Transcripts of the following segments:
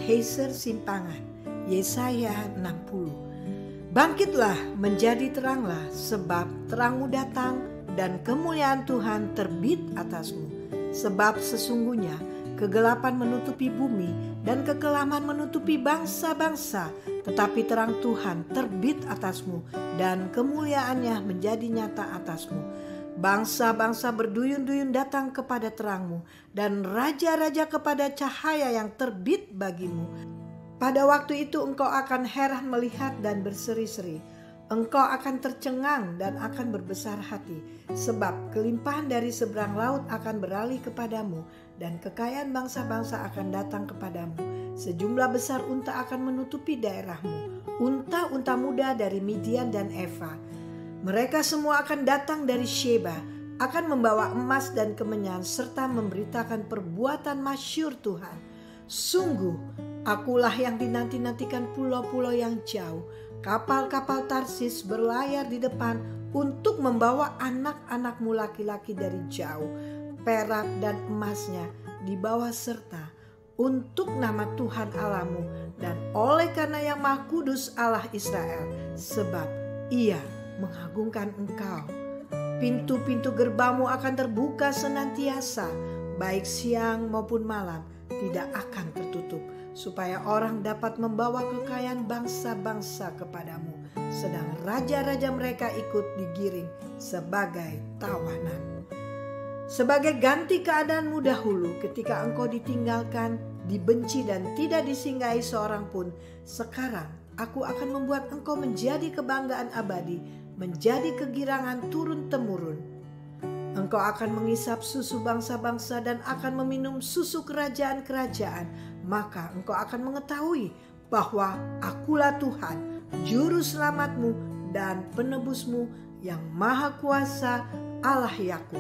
Heiser Simpangan. Yesaya 60. Bangkitlah, menjadi teranglah, sebab terangmu datang dan kemuliaan Tuhan terbit atasmu. Sebab sesungguhnya kegelapan menutupi bumi dan kekelaman menutupi bangsa-bangsa, tetapi terang Tuhan terbit atasmu dan kemuliaannya menjadi nyata atasmu. Bangsa-bangsa berduyun-duyun datang kepada terangmu dan raja-raja kepada cahaya yang terbit bagimu. Pada waktu itu engkau akan heran melihat dan berseri-seri. Engkau akan tercengang dan akan berbesar hati, sebab kelimpahan dari seberang laut akan beralih kepadamu dan kekayaan bangsa-bangsa akan datang kepadamu. Sejumlah besar unta akan menutupi daerahmu, unta-unta muda dari Midian dan Eva. Mereka semua akan datang dari Sheba, akan membawa emas dan kemenyan serta memberitakan perbuatan masyhur Tuhan. Sungguh, akulah yang dinanti-nantikan pulau-pulau yang jauh. Kapal-kapal Tarsis berlayar di depan untuk membawa anak-anakmu laki-laki dari jauh. Perak dan emasnya dibawa serta untuk nama Tuhan Allahmu dan oleh karena yang Maha Kudus Allah Israel, sebab Ia mengagungkan engkau. Pintu-pintu gerbangmu akan terbuka senantiasa, baik siang maupun malam tidak akan tertutup, supaya orang dapat membawa kekayaan bangsa-bangsa kepadamu, sedang raja-raja mereka ikut digiring sebagai tawanan. Sebagai ganti keadaanmu dahulu ketika engkau ditinggalkan, dibenci dan tidak disinggahi seorang pun, sekarang aku akan membuat engkau menjadi kebanggaan abadi, menjadi kegirangan turun-temurun. Engkau akan mengisap susu bangsa-bangsa dan akan meminum susu kerajaan-kerajaan. Maka engkau akan mengetahui bahwa akulah Tuhan, juru selamatmu dan penebusmu yang maha kuasa, Allah Yakub.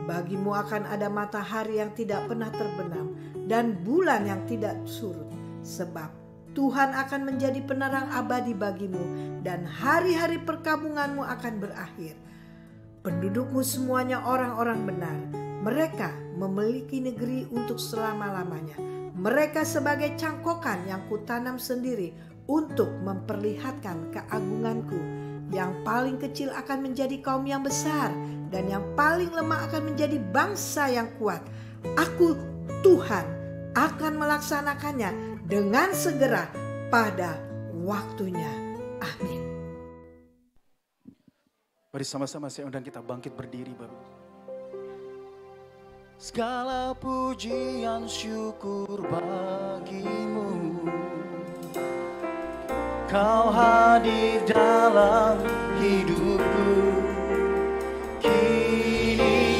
Bagimu akan ada matahari yang tidak pernah terbenam dan bulan yang tidak surut. Sebab Tuhan akan menjadi penerang abadi bagimu dan hari-hari perkabunganmu akan berakhir. Pendudukmu semuanya orang-orang benar. Mereka memiliki negeri untuk selama-lamanya. Mereka sebagai cangkokan yang kutanam sendiri untuk memperlihatkan keagunganku. Yang paling kecil akan menjadi kaum yang besar dan yang paling lemah akan menjadi bangsa yang kuat. Aku Tuhan akan melaksanakannya dengan segera pada waktunya. Amin. Mari sama-sama saya undang kita bangkit berdiri Bapak. Segala pujian syukur bagimu, Kau hadir dalam hidupku. Kini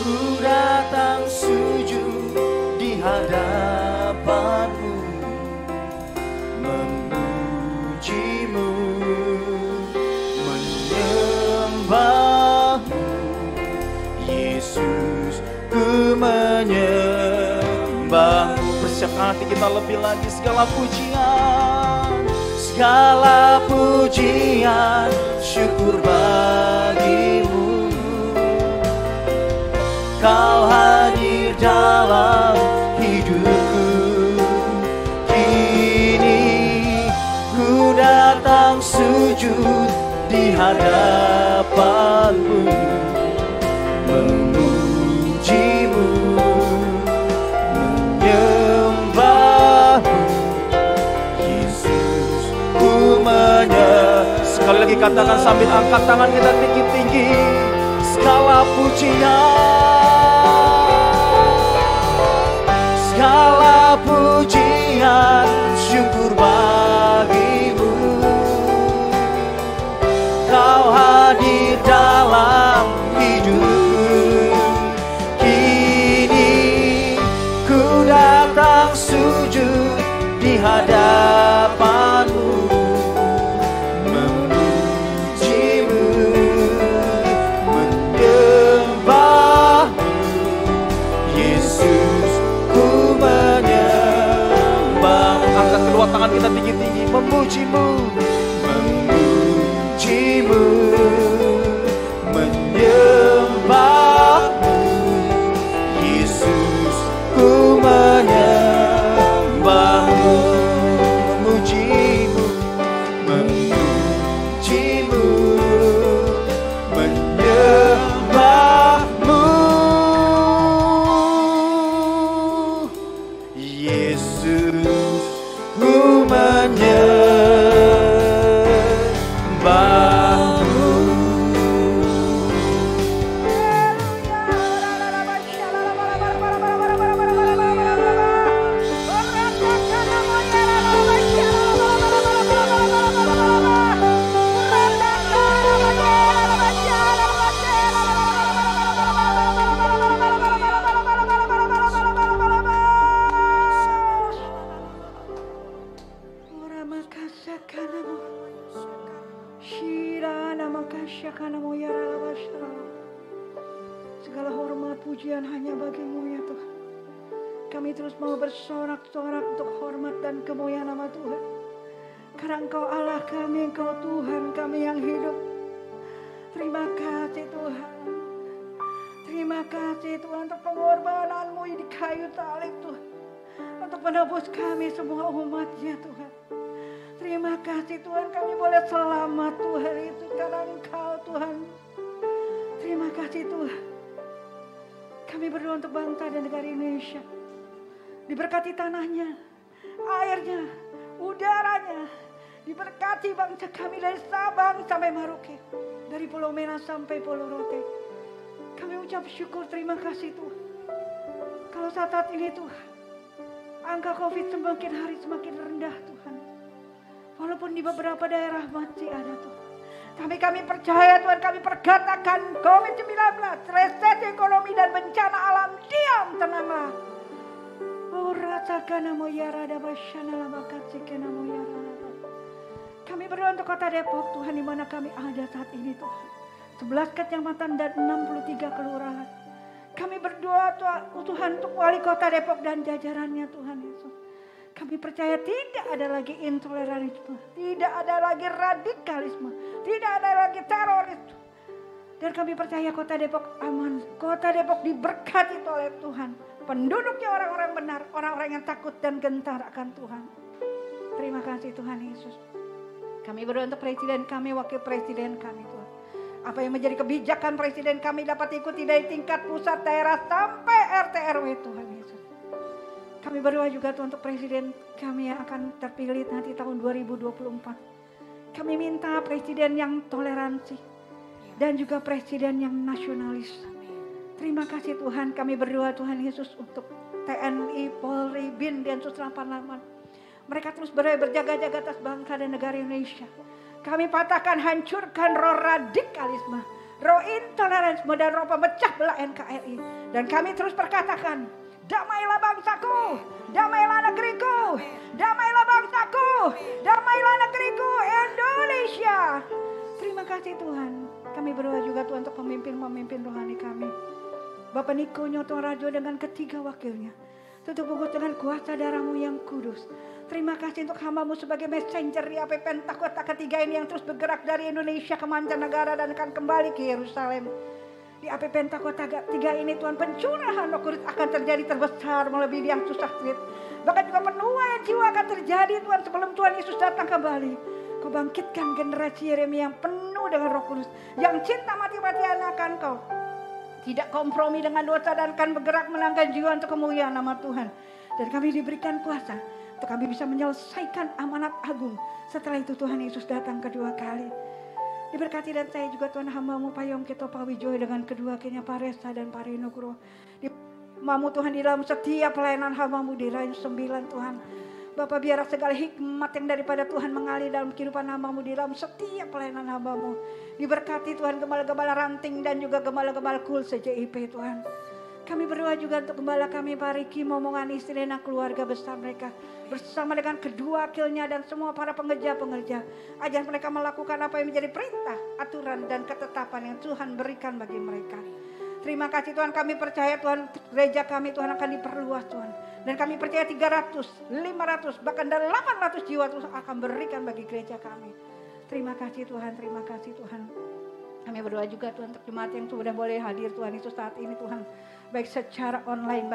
ku datang sujud di hadapanmu, memujimu, menyembahmu. Yesus, ku menyembahmu. Persiapkan hati kita lebih lagi. Segala pujian syukur bagimu. Kau hadir dalam hidupku. Kini ku datang sujud di hadapanmu, memujimu, menyembahmu. Yesus, ku sekali lagi katakan sambil angkat tangan kita tinggi-tinggi. Segala pujian syukur bagimu. Kau hadir dalam hidupku. Kini ku datang sujud di hadapanmu, memujimu, menyembahmu. Yesus, ku menyembah. Angkat kedua tangan kita tinggi-tinggi. Memuji Segala hormat pujian hanya bagi-Mu ya Tuhan. Kami terus mau bersorak-sorak untuk hormat dan kemuliaan nama Tuhan. Karena Engkau Allah kami, Engkau Tuhan kami yang hidup. Terima kasih Tuhan. Terima kasih Tuhan untuk pengorbanan-Mu di kayu salib Tuhan. Untuk menebus kami semua umat-Nya Tuhan. Terima kasih Tuhan kami boleh selamat Tuhan itu karena Engkau Tuhan. Terima kasih Tuhan. Kami berdoa untuk bangsa dan negara Indonesia. Diberkati tanahnya, airnya, udaranya. Diberkati bangsa kami dari Sabang sampai Merauke. Dari Pulau Merah sampai Pulau Rote. Kami ucap syukur terima kasih Tuhan. Kalau saat ini Tuhan, angka COVID semakin hari semakin rendah Tuhan. Walaupun di beberapa daerah masih ada Tuhan. Tapi kami percaya Tuhan, kami perkatakan COVID-19, resesi ekonomi dan bencana alam, diam, tenanglah. Oh rasakan namo yara da basyana la bakatike namo yara. Kami berdoa untuk kota Depok Tuhan di mana kami ada saat ini Tuhan. 11 kecamatan dan 63 kelurahan. Kami berdoa Tuhan untuk wali kota Depok dan jajarannya Tuhan Yesus. Kami percaya tidak ada lagi intoleransi, tidak ada lagi radikalisme, tidak ada lagi teroris. Dan kami percaya kota Depok aman, kota Depok diberkati oleh Tuhan. Penduduknya orang-orang benar, orang-orang yang takut dan gentar akan Tuhan. Terima kasih Tuhan Yesus. Kami berdoa untuk presiden kami, wakil presiden kami Tuhan. Apa yang menjadi kebijakan presiden kami dapat ikuti dari tingkat pusat, daerah sampai RT RW Tuhan Yesus. Kami berdoa juga Tuhan untuk presiden kami yang akan terpilih nanti tahun 2024. Kami minta presiden yang toleransi dan juga presiden yang nasionalis. Terima kasih Tuhan, kami berdoa Tuhan Yesus untuk TNI, Polri, BIN, Densus 88. Mereka terus berjaga-jaga atas bangsa dan negara Indonesia. Kami patahkan, hancurkan roh radikalisme, roh intoleransi dan roh pemecah belah NKRI. Dan kami terus perkatakan, damailah bangsaku, damailah negeriku, damailah bangsaku, damailah negeriku Indonesia. Terima kasih Tuhan. Kami berdoa juga Tuhan untuk pemimpin-pemimpin rohani kami. Bapak Niko Nyoto Rajo dengan ketiga wakilnya. Tutup bungkus dengan kuasa darah-Mu yang kudus. Terima kasih untuk hamba-Mu sebagai messenger di AP Pentakosta ketiga ini yang terus bergerak dari Indonesia ke mancanegara dan akan kembali ke Yerusalem. Di AP Pentakosta ketiga ini Tuhan, pencurahan Roh Kudus akan terjadi terbesar melebihi yang susah sulit. Bahkan juga penuaian jiwa akan terjadi Tuhan sebelum Tuhan Yesus datang kembali. Kau bangkitkan generasi Yeremia yang penuh dengan Roh Kudus, yang cinta mati-matian akan Kau. Tidak kompromi dengan dosa dan akan bergerak menangkan jiwa untuk kemuliaan nama Tuhan. Dan kami diberikan kuasa untuk kami bisa menyelesaikan amanat agung. Setelah itu Tuhan Yesus datang kedua kali. Diberkati dan saya juga Tuhan hamba-Mu Pak Yongkito Pak Wijoyo dengan kedua kenya Pak Resa dan Pak Rino Guru. Hamba-Mu Tuhan di dalam setiap pelayanan hamba-Mu di Rayon 9 Tuhan. Bapak biar segala hikmat yang daripada Tuhan mengalir dalam kehidupan hamba-Mu di dalam setiap pelayanan hamba-Mu. Diberkati Tuhan gembala-gembala ranting dan juga gembala-gembala kul CJIP Tuhan. Kami berdoa juga untuk gembala kami Pak Riki, momongan istri dan keluarga besar mereka. Bersama dengan kedua wakilnya dan semua para pengerja-pengerja. Ajar mereka melakukan apa yang menjadi perintah, aturan dan ketetapan yang Tuhan berikan bagi mereka. Terima kasih Tuhan, kami percaya Tuhan gereja kami Tuhan akan diperluas Tuhan. Dan kami percaya 300, 500 bahkan dan 800 jiwa Tuhan akan berikan bagi gereja kami. Terima kasih Tuhan, terima kasih Tuhan. Kami berdoa juga Tuhan untuk jemaat yang sudah boleh hadir Tuhan Yesus saat ini Tuhan. Baik secara online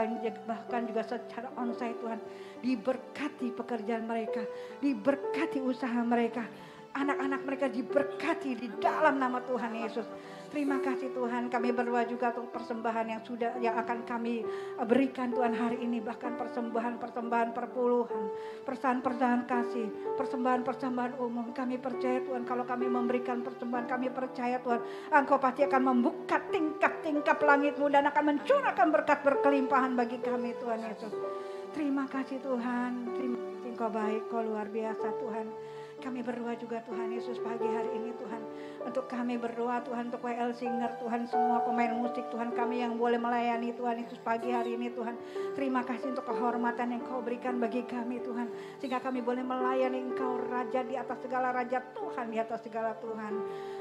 bahkan juga secara onsite Tuhan. Diberkati pekerjaan mereka, diberkati usaha mereka. Anak-anak mereka diberkati di dalam nama Tuhan Yesus. Terima kasih Tuhan, kami berdoa juga untuk persembahan yang akan kami berikan Tuhan hari ini. Bahkan persembahan perpuluhan, persembahan kasih, persembahan umum. Kami percaya Tuhan, kalau kami memberikan persembahan, kami percaya Tuhan, Engkau pasti akan membuka tingkap-tingkap langit-Mu dan akan mencurahkan berkat berkelimpahan bagi kami Tuhan Yesus. Terima kasih Tuhan, terima kasih Engkau baik, Kau luar biasa Tuhan. Kami berdoa juga Tuhan Yesus pagi hari ini Tuhan. Untuk kami berdoa Tuhan untuk WL Singer Tuhan, semua pemain musik Tuhan kami yang boleh melayani Tuhan Yesus pagi hari ini Tuhan. Terima kasih untuk kehormatan yang Kau berikan bagi kami Tuhan. Sehingga kami boleh melayani Engkau Raja di atas segala raja, Tuhan di atas segala Tuhan.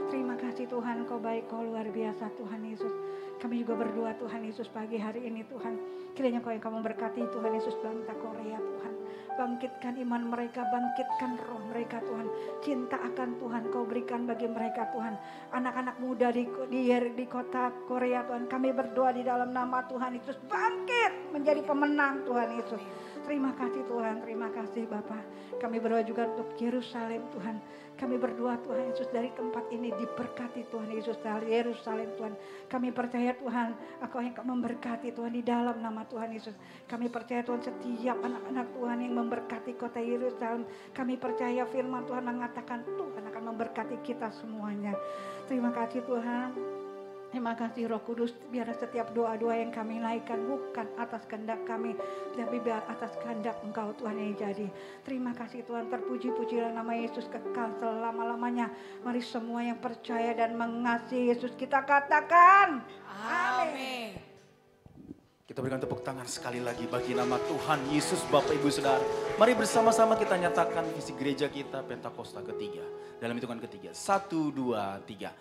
Terima kasih Tuhan, Kau baik, Kau luar biasa Tuhan Yesus. Kami juga berdoa Tuhan Yesus pagi hari ini Tuhan. Kiranya Kau yang Kau memberkati Tuhan Yesus bangsa Korea Tuhan. Bangkitkan iman mereka, bangkitkan roh mereka Tuhan. Cinta akan Tuhan Kau berikan bagi mereka Tuhan. Anak-anak muda di kota Korea Tuhan. Kami berdoa di dalam nama Tuhan Yesus. Bangkit menjadi pemenang Tuhan Yesus. Terima kasih Tuhan, terima kasih Bapak. Kami berdoa juga untuk Yerusalem Tuhan. Kami berdoa Tuhan Yesus dari tempat ini diberkati Tuhan Yesus dari Yerusalem Tuhan. Kami percaya Tuhan Engkau yang memberkati Tuhan di dalam nama Tuhan Yesus. Kami percaya Tuhan setiap anak-anak Tuhan yang memberkati kota Yerusalem. Kami percaya firman Tuhan mengatakan Tuhan akan memberkati kita semuanya. Terima kasih Tuhan. Terima kasih Roh Kudus, biar setiap doa-doa yang kami naikkan bukan atas kehendak kami, tapi biar atas kehendak Engkau Tuhan yang jadi. Terima kasih Tuhan, terpuji-pujilah nama Yesus kekal selama-lamanya. Mari semua yang percaya dan mengasihi Yesus kita katakan amin. Kita berikan tepuk tangan sekali lagi bagi nama Tuhan Yesus. Bapak Ibu Saudara, mari bersama-sama kita nyatakan visi gereja kita Pentakosta ketiga. Dalam hitungan ketiga, 1, 2, 3.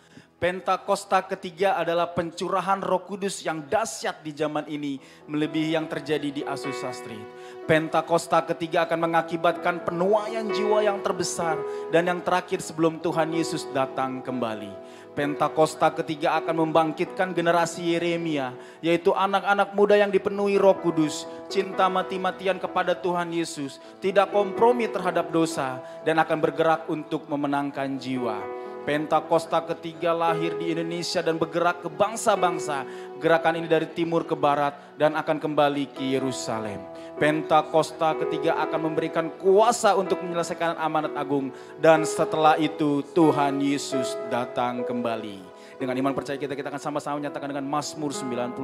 Pentakosta ketiga adalah pencurahan Roh Kudus yang dahsyat di zaman ini melebihi yang terjadi di Azusa Street. Pentakosta ketiga akan mengakibatkan penuaian jiwa yang terbesar dan yang terakhir sebelum Tuhan Yesus datang kembali. Pentakosta ketiga akan membangkitkan generasi Yeremia, yaitu anak-anak muda yang dipenuhi Roh Kudus, cinta mati-matian kepada Tuhan Yesus, tidak kompromi terhadap dosa dan akan bergerak untuk memenangkan jiwa. Pentakosta ketiga lahir di Indonesia dan bergerak ke bangsa-bangsa. Gerakan ini dari timur ke barat dan akan kembali ke Yerusalem. Pentakosta ketiga akan memberikan kuasa untuk menyelesaikan amanat agung. Dan setelah itu Tuhan Yesus datang kembali. Dengan iman percaya kita akan sama-sama menyatakan dengan Mazmur 91,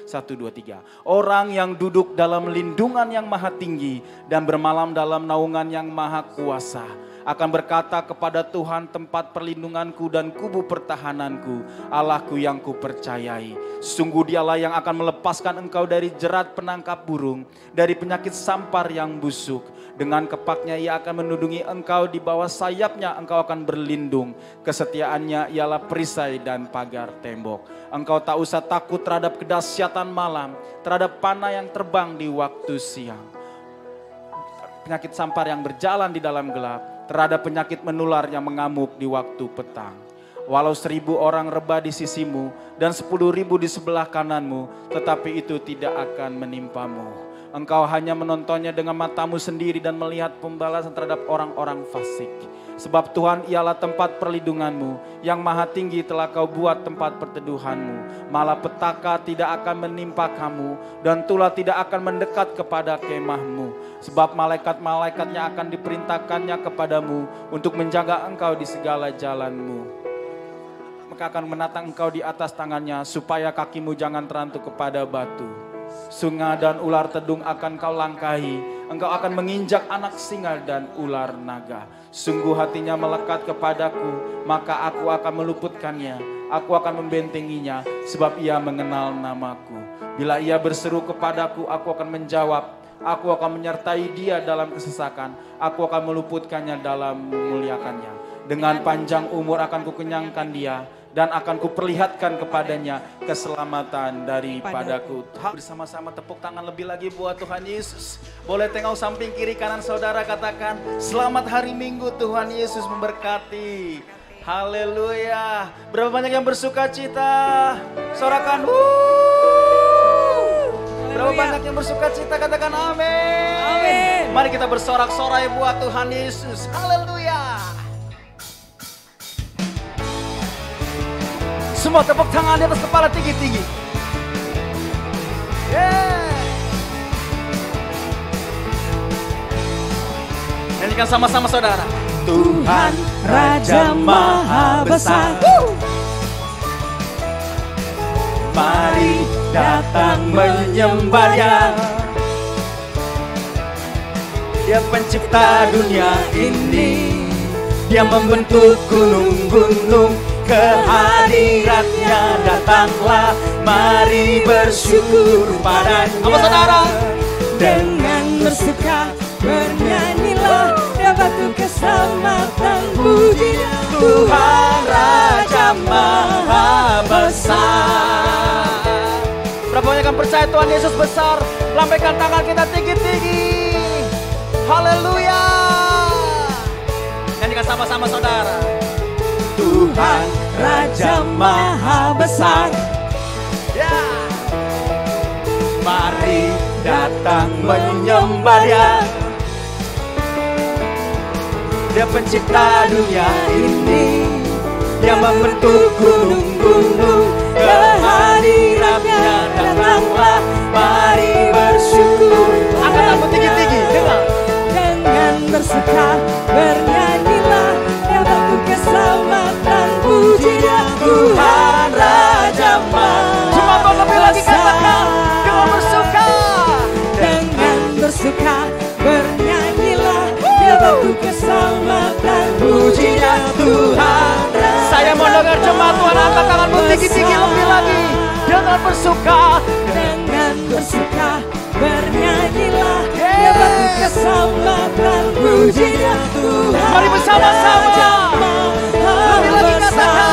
1, 2, 3. Orang yang duduk dalam lindungan yang maha tinggi dan bermalam dalam naungan yang maha kuasa akan berkata kepada Tuhan tempat perlindunganku dan kubu pertahananku, Allahku yang kupercayai. Sungguh Dialah yang akan melepaskan engkau dari jerat penangkap burung, dari penyakit sampar yang busuk. Dengan kepaknya Ia akan menudungi engkau, di bawah sayapnya engkau akan berlindung. Kesetiaannya ialah perisai dan pagar tembok. Engkau tak usah takut terhadap kedahsyatan malam, terhadap panah yang terbang di waktu siang. Penyakit sampar yang berjalan di dalam gelap, terhadap penyakit menular yang mengamuk di waktu petang. Walau 1000 orang rebah di sisimu dan 10.000 di sebelah kananmu, tetapi itu tidak akan menimpamu. Engkau hanya menontonnya dengan matamu sendiri dan melihat pembalasan terhadap orang-orang fasik. Sebab Tuhan ialah tempat perlindunganmu, yang maha tinggi telah kau buat tempat perteduhanmu. Malapetaka tidak akan menimpa kamu, dan tulah tidak akan mendekat kepada kemahmu. Sebab malaikat-malaikatnya akan diperintahkannya kepadamu untuk menjaga engkau di segala jalanmu. Maka akan menatang engkau di atas tangannya, supaya kakimu jangan terantuk kepada batu. Sungai dan ular tedung akan kau langkahi, engkau akan menginjak anak singa dan ular naga. Sungguh hatinya melekat kepadaku, maka aku akan meluputkannya, aku akan membentenginya, sebab ia mengenal namaku. Bila ia berseru kepadaku, aku akan menjawab. Aku akan menyertai dia dalam kesesakan, aku akan meluputkannya dalam memuliakannya. Dengan panjang umur akan kukenyangkan dia, dan akan kuperlihatkan kepadanya keselamatan daripadaku. Bersama-sama tepuk tangan lebih lagi buat Tuhan Yesus. Boleh tengok samping kiri kanan saudara, katakan selamat hari Minggu, Tuhan Yesus memberkati. Haleluya. Berapa banyak yang bersuka cita? Sorakan. Berapa banyak yang bersuka cita? Katakan amin. Amin. Mari kita bersorak-sorai buat Tuhan Yesus. Haleluya. Semua tepuk tangan di atas kepala tinggi-tinggi. Nyanyikan sama-sama saudara. Tuhan Raja Maha Besar. Mari datang menyembah Dia. Dia pencipta dunia ini. yang membentuk gunung-gunung. Kehadiratnya datanglah, mari bersyukur padanya. Apa saudara? Dengan bersuka bernyanyilah, ya batu keselamatan, pujinya Tuhan Raja Maha Besar. Berapa banyak yang percaya Tuhan Yesus besar? Lambaikan tangan kita tinggi-tinggi. Haleluya. Nyanyikan sama-sama saudara. Tuhan Raja Maha Besar. Ya. Mari datang menyembah Dia. Dia pencipta dunia ini, yang membentuk gunung-gunung. Kehadiratnya datanglah, mari bersyukur. Angkat tangan tinggi-tinggi, dengar. Dengan bersuka bernyanyilah, ya batu keselamatan, pujinya Tuhan Raja Maha. Cuma kau lebih lagi katakan, dengan bersuka. Dengan bersuka bernyanyilah, ya batu keselamatan, pujinya Tuhan Raja. Saya mau dengar jemaat Tuhan angkat tanganmu tinggi-tinggi lebih lagi. Dengan bersuka. Dengan bersuka bernyanyilah, ya batu keselamatan, pujinya Tuhan. Mari bersama-sama. Lebih lagi katakan.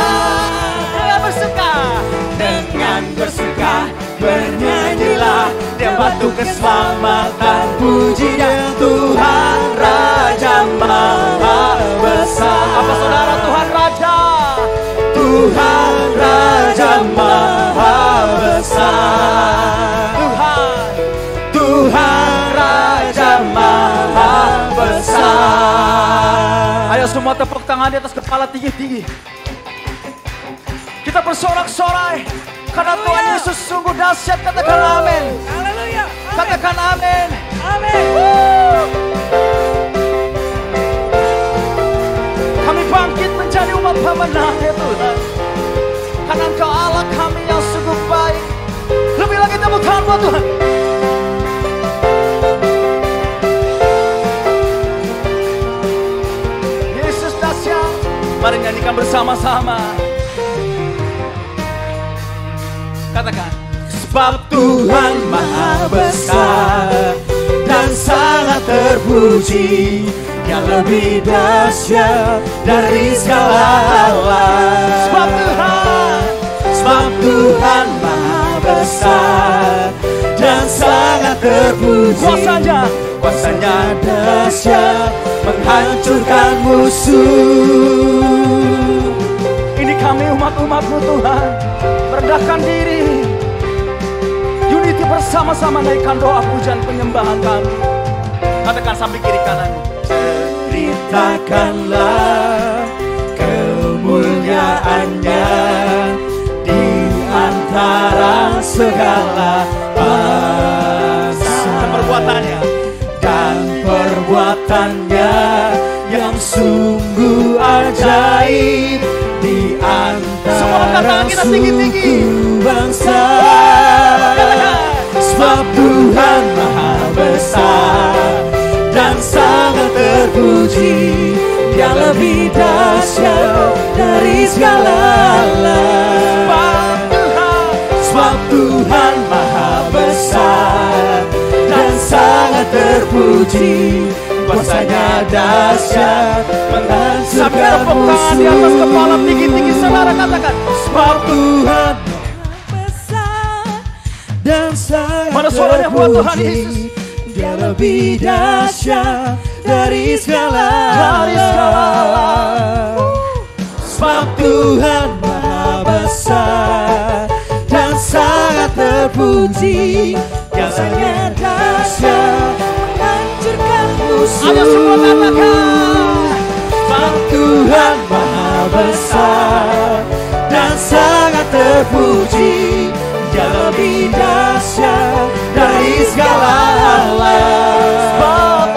Dengan bersuka. Dengan bersuka bernyanyilah, dia batu keselamatan, pujinya Tuhan Raja Maha Besar. Apa saudara? Tuhan Raja. Tuhan Raja Maha Besar. Tuhan Raja Maha Besar. Ayo semua tepuk tangan di atas kepala tinggi-tinggi. Kita bersorak-sorai karena Tuhan Yesus sungguh dahsyat. Katakan amin. Haleluya. Katakan amin. Amin. Kami bangkit menjadi umat pemenang ya Tuhan. Karena Engkau Allah kami yang sungguh baik. Lebih lagi tepuk tangan buat Tuhan. Yesus dahsyat. Mari nyanyikan bersama-sama. Katakan. Sebab Tuhan Maha Besar dan sangat terpuji, yang lebih dahsyat dari segala Allah. Sebab Tuhan Maha Besar dan sangat terpuji, kuasanya dahsyat menghancurkan musuh. Ini kami umat-umat-Mu Tuhan, merendahkan diri. Unity bersama-sama naikkan doa pujian penyembahan kami. Katakan sambil kiri kananmu. Ceritakanlah kemuliaannya di antara segala bangsa. Dan perbuatannya yang sungguh ajaib di antara suku bangsa. Sebab Tuhan Maha Besar dan sangat terpuji, yang lebih dahsyat dari segala Allah. Sebab Tuhan Maha Besar dan sangat terpuji, kuasanya dahsyat menghancurkan musuh. Di atas kepala tinggi-tinggi saudara katakan. Sebab Tuhan Besar dan sangat mana suaranya buat Tuhan Yesus? Dia lebih dahsyat dari segala. Sebab Tuhan Maha Besar dan sangat terpuji, yang sangat dahsyat Hancurkan musuh. Ayo semua katakan. Sebab Tuhan Maha Besar dan sangat terpuji, yang lebih dahsyat dari segala Allah.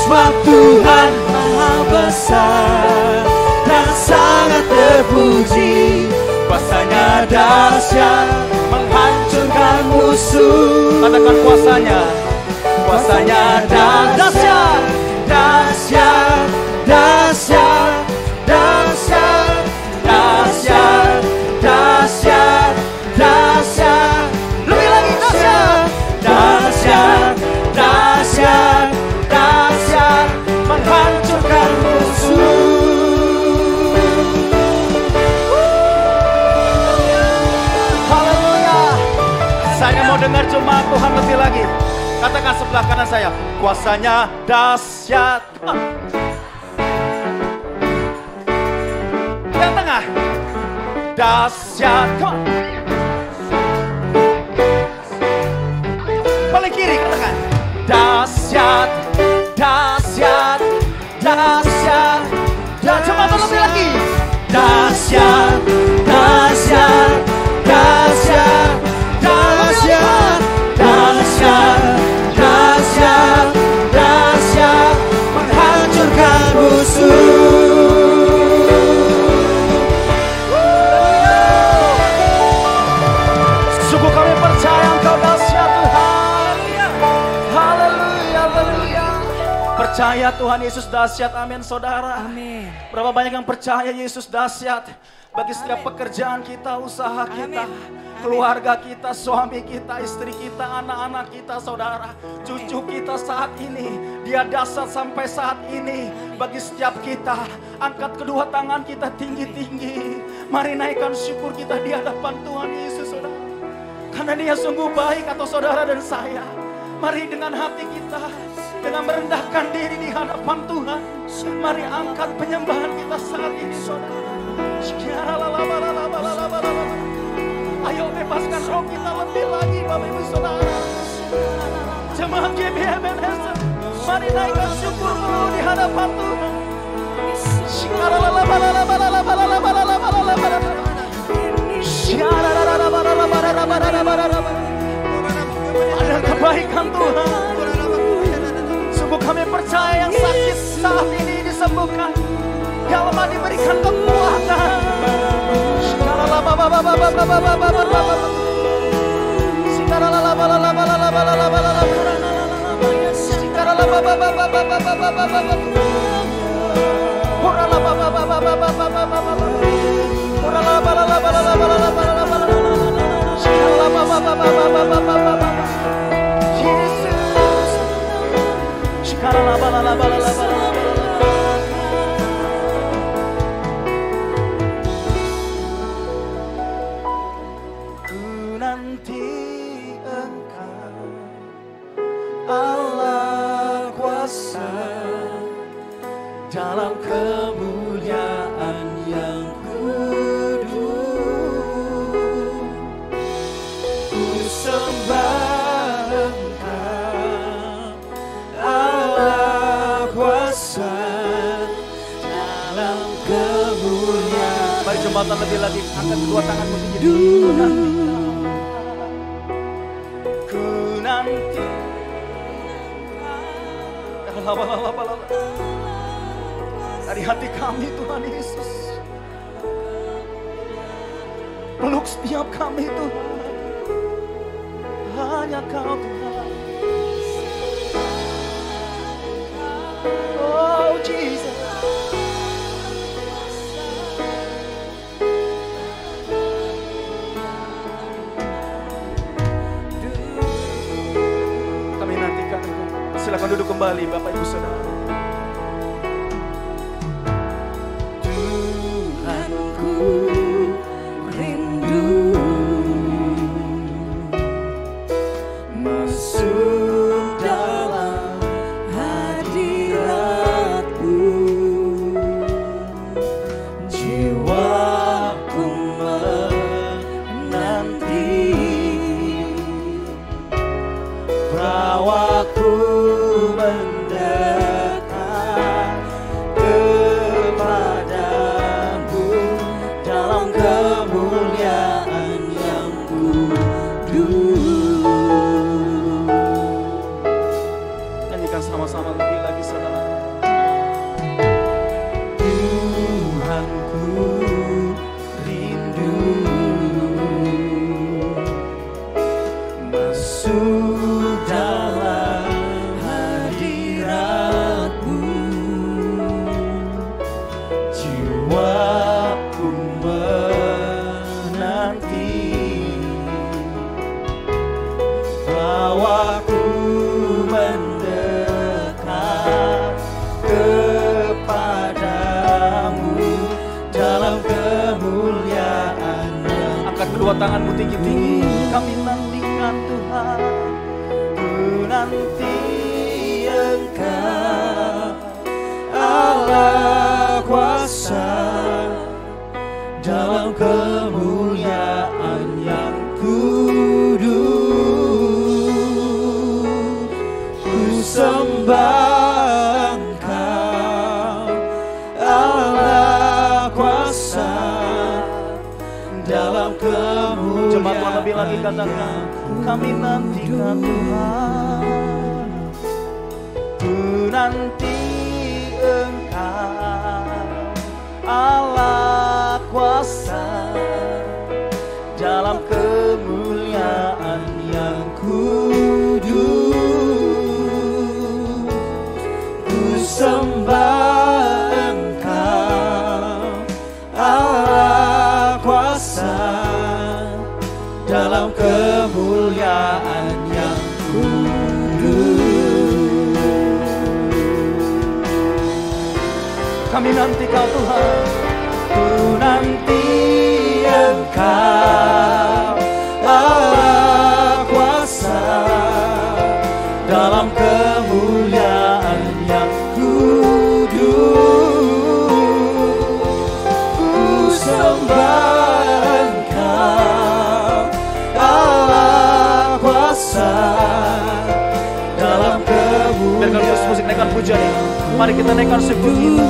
Sebab Tuhan Maha Besar dan sangat terpuji, kuasanya dahsyat menghancurkan musuh. Katakan kuasanya. Kuasanya dahsyat, dahsyat, dahsyat dengar jemaat Tuhan lebih lagi? Katakan sebelah kanan saya, kuasanya dahsyat. Yang tengah, dahsyat. Paling kiri katakan, dahsyat, dahsyat, dahsyat. Dan coba lebih lagi, dahsyat, dahsyat, dahsyat, dahsyat, dahsyat, dahsyat, dahsyat, menghancurkan musuh. Sungguh kami percaya Engkau dahsyat Tuhan. Haleluya, haleluya. Percaya Tuhan Yesus dahsyat, amin saudara. Amin. Berapa banyak yang percaya Yesus dahsyat bagi setiap pekerjaan kita, usaha kita, keluarga kita, suami kita, istri kita, anak-anak kita, saudara, cucu kita saat ini. Dia dahsyat sampai saat ini bagi setiap kita. Angkat kedua tangan kita tinggi-tinggi. Mari naikkan syukur kita di hadapan Tuhan Yesus, saudara. Karena Dia sungguh baik atau saudara dan saya. Mari dengan hati kita, dengan merendahkan diri di hadapan Tuhan, mari angkat penyembahan kita saat ini, saudara. Ayo bebaskan roh kita lebih lagi, Bapak Ibu Saudara. Jemaat GBMNS, mari naikkan syukur dulu di hadapan Tuhan. Ada kebaikan Tuhan. Sungguh kami percaya yang sakit saat ini disembuhkan. Yang lemah diberikan kekuatan. Allah kuasa dalam kemuliaan yang kudus. Ku sembah Engkau, Allah kuasa dalam kemuliaan. Mari jembatan lebih lagi, angkat kedua tanganmu tinggi. Ku nanti. Dari hati kami Tuhan Yesus, peluk setiap kami Tuhan. Hanya Kau Tuhan. Oh Jesus. Kami nantikan Engkau. Silakan duduk kembali Bapak Ibu Saudara. Tuhanku rindu masuk dalam hadirat-Mu. Jiwaku menanti, rawaku mendekat kepadamu dalam kemuliaan yang kudus. Nyanyikan sama-sama lebih lagi saudara. Tuhanku rindu masuk dalam hadirat-Mu. Jiwaku menanti, rawaku mendekat kepadamu dalam kemuliaan. Angkat kedua tanganmu tinggi-tinggi. Kami nantikan Tuhan. nanti Engkau Allah kuasa dalam kemuliaan yang kudus. Ku sembah Engkau Allah kuasa dalam kemuliaan. Jemaat Tuhan lebih lagi katakan, kami nantikan Tuhan. Ku nanti Engkau Allah kuasa dalam kemuliaan yang kudus. Ku sembah Engkau Allah kuasa dalam kemuliaan yang kudus. Kami nanti Kau Tuhan. Ku nanti Engkau Allah kuasa dalam kemuliaan yang kudus. Ku sembah Engkau Allah kuasa dalam kemuliaan. Biarkan terus musik naikkan pujian ini. Mari kita naikkan syukur kita.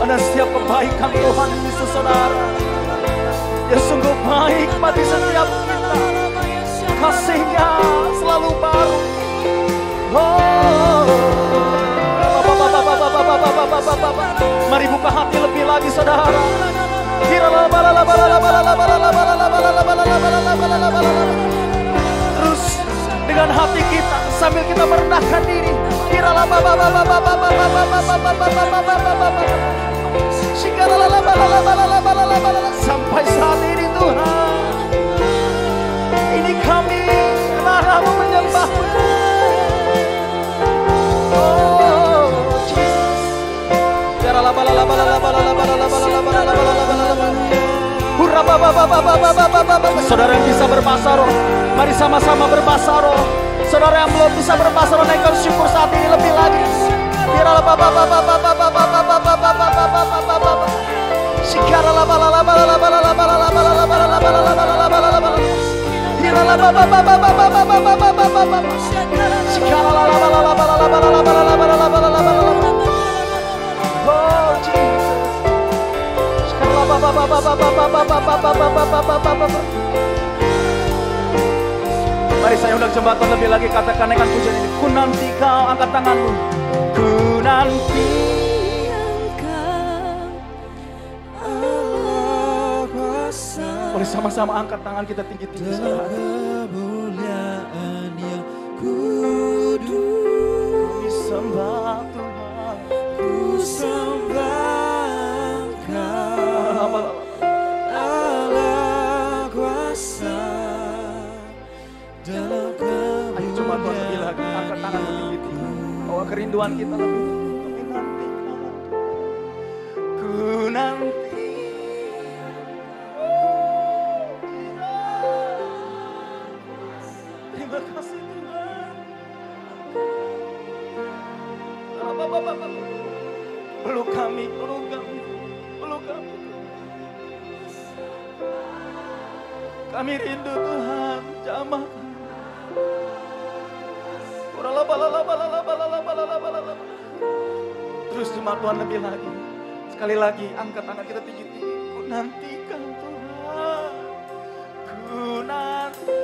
Pada setiap kebaikan Tuhan Yesus saudara, dia sungguh baik bagi setiap kita. Kasih-Nya selalu baru. Mari buka hati lebih lagi saudara. Terus dengan hati kita sambil kita merendahkan diri. Sampai saat ini Tuhan, ini kami lara menyembah-Mu. Oh Jesus. Saudara yang bisa berbahasa roh, mari sama-sama berbahasa roh. Saudara yang belum bisa berbahasa roh, naikkan syukur saat ini lebih lagi. Oh Jesus. Mari saya undang jemaat lebih lagi, katakan naikkan pujian ini. Ku nanti Kau, angkat tanganmu. Ku nanti Engkau Allah kuasa. Boleh sama-sama angkat tangan kita tinggi-tinggi saudara. Kemuliaan yang kudus. Ku sembah Tuhan. Ku sembah Engkau Allah kuasa dalam kemuliaan. Ayo coba Tuhan lebih lagi, angkat tangan tinggi-tinggi. Bawa kerinduan kita lebih nanti. Ku nanti. Terima kasih Tuhan. Peluk kami, peluk kami, peluk kami. Kami rindu Tuhan, jamah kami. Terus jemaat Tuhan lebih lagi. Sekali lagi angkat tangan kita tinggi-tinggi. Ku nantikan Tuhan. Ku nanti.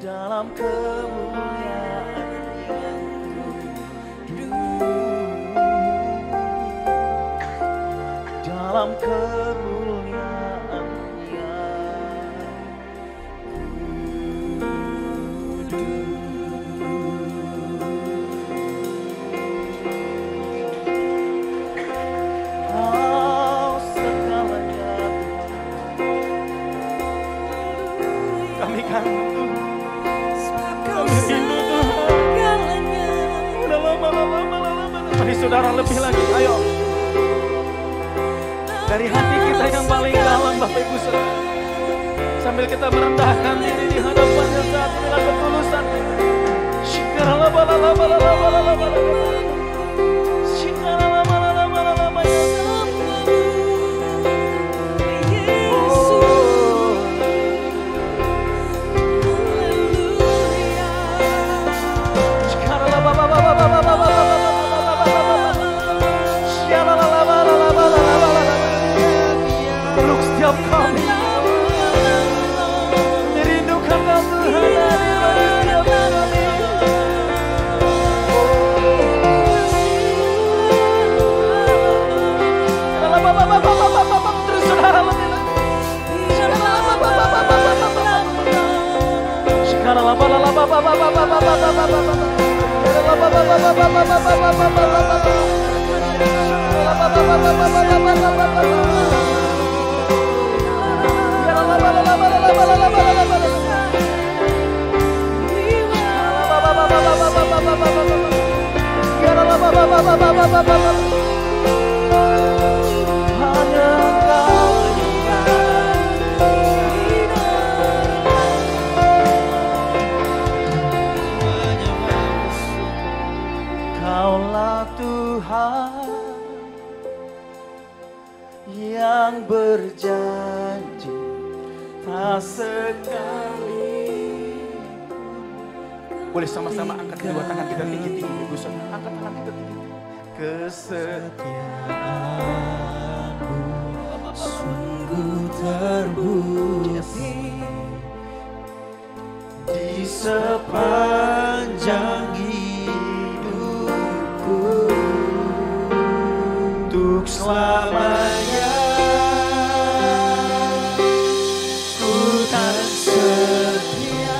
Dalam kemuliaan yang kudus, dalam dalam kemuliaan-Nya. Kau segalanya Tuhan. Kami kangen kami rindu Tuhan. Udah lama. Mari saudara lebih lagi, ayo. Dari hati kita yang paling dalam, Bapak Ibu Saudara, sambil kita merendahkan diri di hadapannya saat ini dengan ketulusan. Peluk setiap kami, dirindukan Kau Tuhan. Terus saudara lebih lagi. Kaulah Tuhan yang berjanji tak sekali. Boleh sama-sama angkat kedua tangan kita tinggi-tinggi, Ibu Saudara. Angkat tangan kita tinggi-tinggi. Kesetiaanmu sungguh terbukti di sepanjang hidupku, untuk selamanya ku kan setia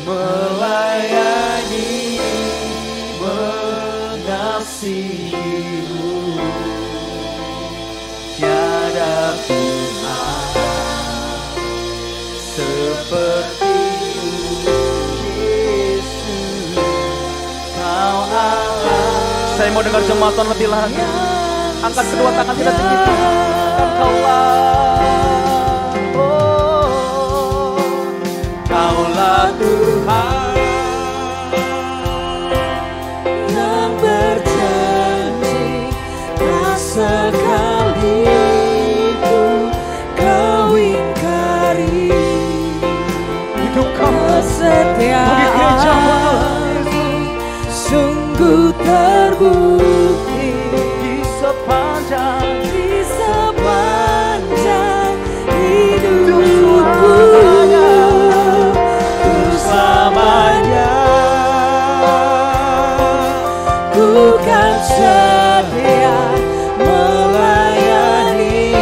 melayani, mengasihimu. Tiada Tuhan seperti-Mu, Yesus, Kau Allah. Saya mau dengar jemaatan lebih lagi. Angkat kedua tangan kita tinggi. Kaulah Tuhan yang berjanji tak sekalipun Kau ingkari. Hidup Kau kesetiaan sungguh terbukti di sepanjang hidupku, untuk selamanya ku kan setia melayani,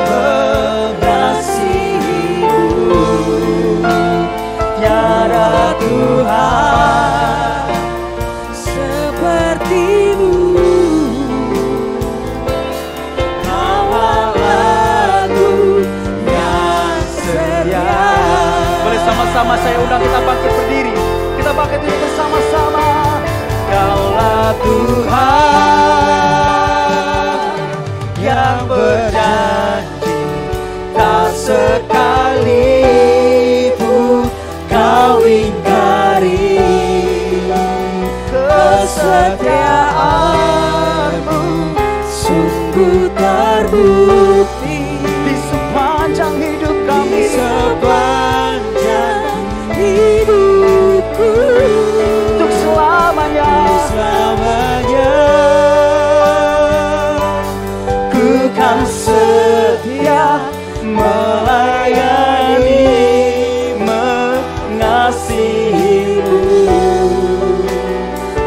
mengasihimu. Tiada Tuhan seperti-Mu, Kau Allahku yang setia. Boleh sama-sama saya undang kita bangkit berdiri. Kita bangkit dulu bersama-sama. Kaulah Tuhan yang berjanji tak sekalipun Kau ingkari. Kesetiaan-Mu sungguh terbukti di sepanjang hidup kami, di sepanjang hidupku, untuk selamanya, ku kan setia melayani, mengasihimu.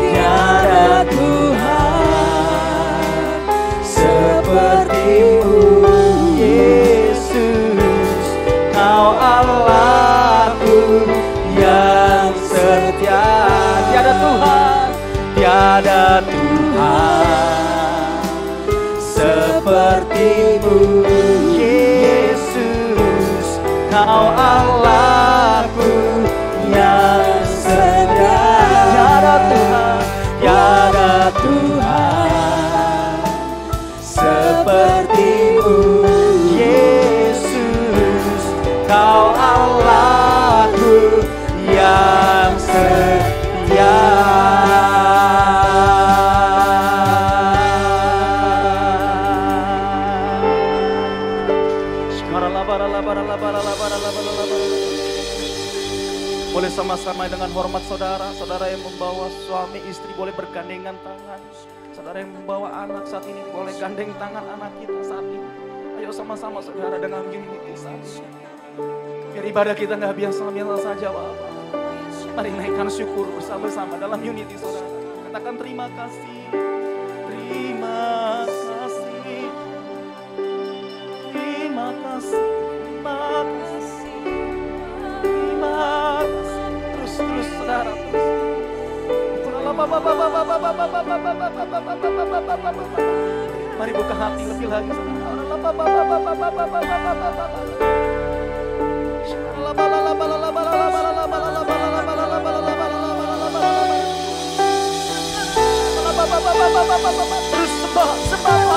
Tiada seperti-Mu, Yesus, Kau Allahku yang setia. Tiada Tuhan, tiada Tuhan seperti-Mu, Yesus, Kau Allahku yang setia. Boleh sama-sama dengan hormat saudara, saudara yang membawa suami istri boleh bergandengan tangan. Saudara yang membawa anak saat ini boleh gandeng tangan anak kita saat ini. Ayo sama-sama saudara dengan unity saat ini. Biar ibadah kita gak biasa-biasa saja Bapak. Mari naikkan syukur bersama-sama dalam unity saudara. Katakan terima kasih. Terima kasih. Terima kasih. Terima kasih. Terima kasih. Terus saudara terus. Mari buka hati lebih lagi terus sembah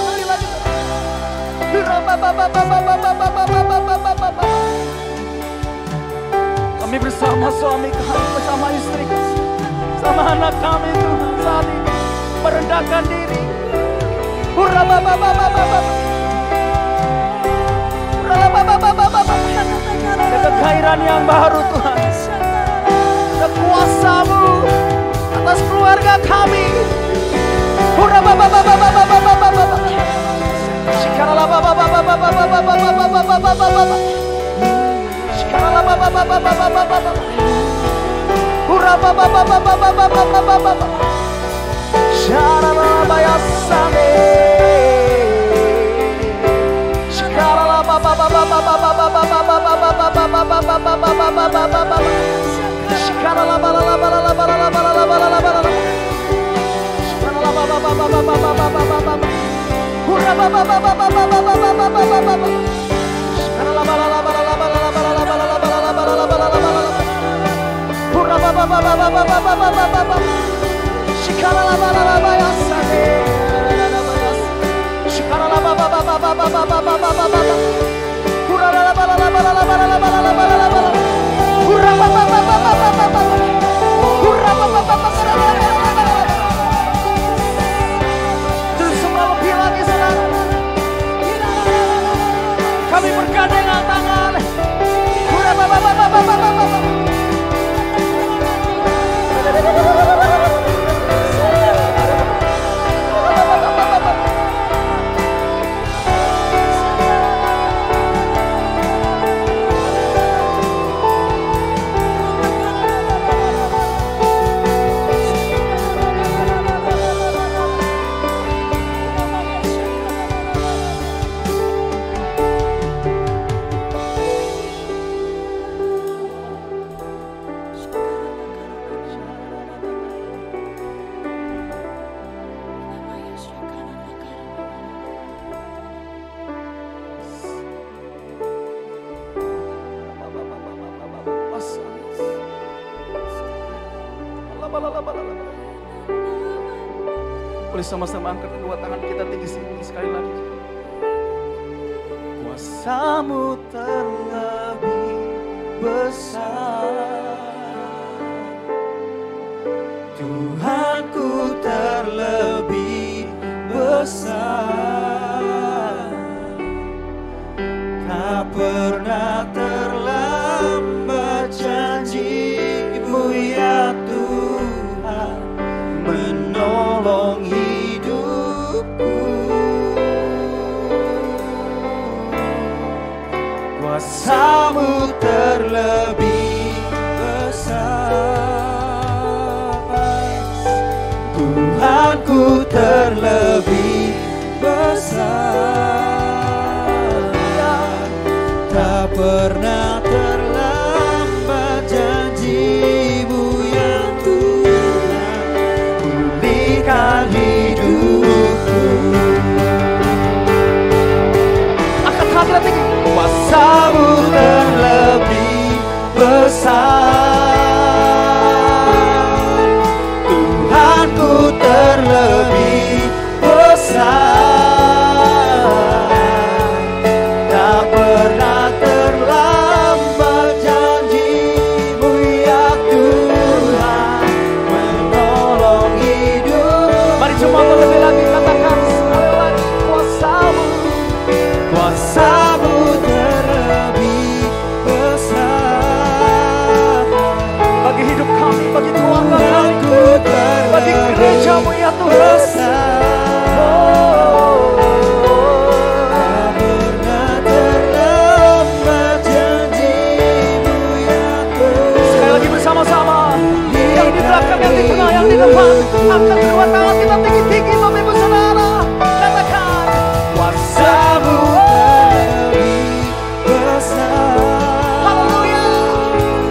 lebih lagi. Kami bersama suami kami, bersama istri kami, sama anak kami Tuhan saat ini merendahkan diri. Ada kegairan yang baru Tuhan. Ada kuasa-Mu atas keluarga kami. Terus semua lebih lagi saudara. Kami bergandengan tangan. Boleh sama-sama angkat kedua tangan kita tinggi sini sekali lagi. Kuasa-Mu terlebih besar, Tuhanku terlebih besar. Tak pernah terlambat janji-Mu ya Tuhan, menolong hidupku. Kuasa-Mu terlebih besar, Tuhanku terlebih besar. Tak pernah terlambat janji-Mu ya Tuhan, pulihkan hidupku. di depan. Angkat kedua tangan kita tinggi-tinggi Bapak Ibu Saudara. Katakan kuasa-Mu terlebih besar. Haleluya.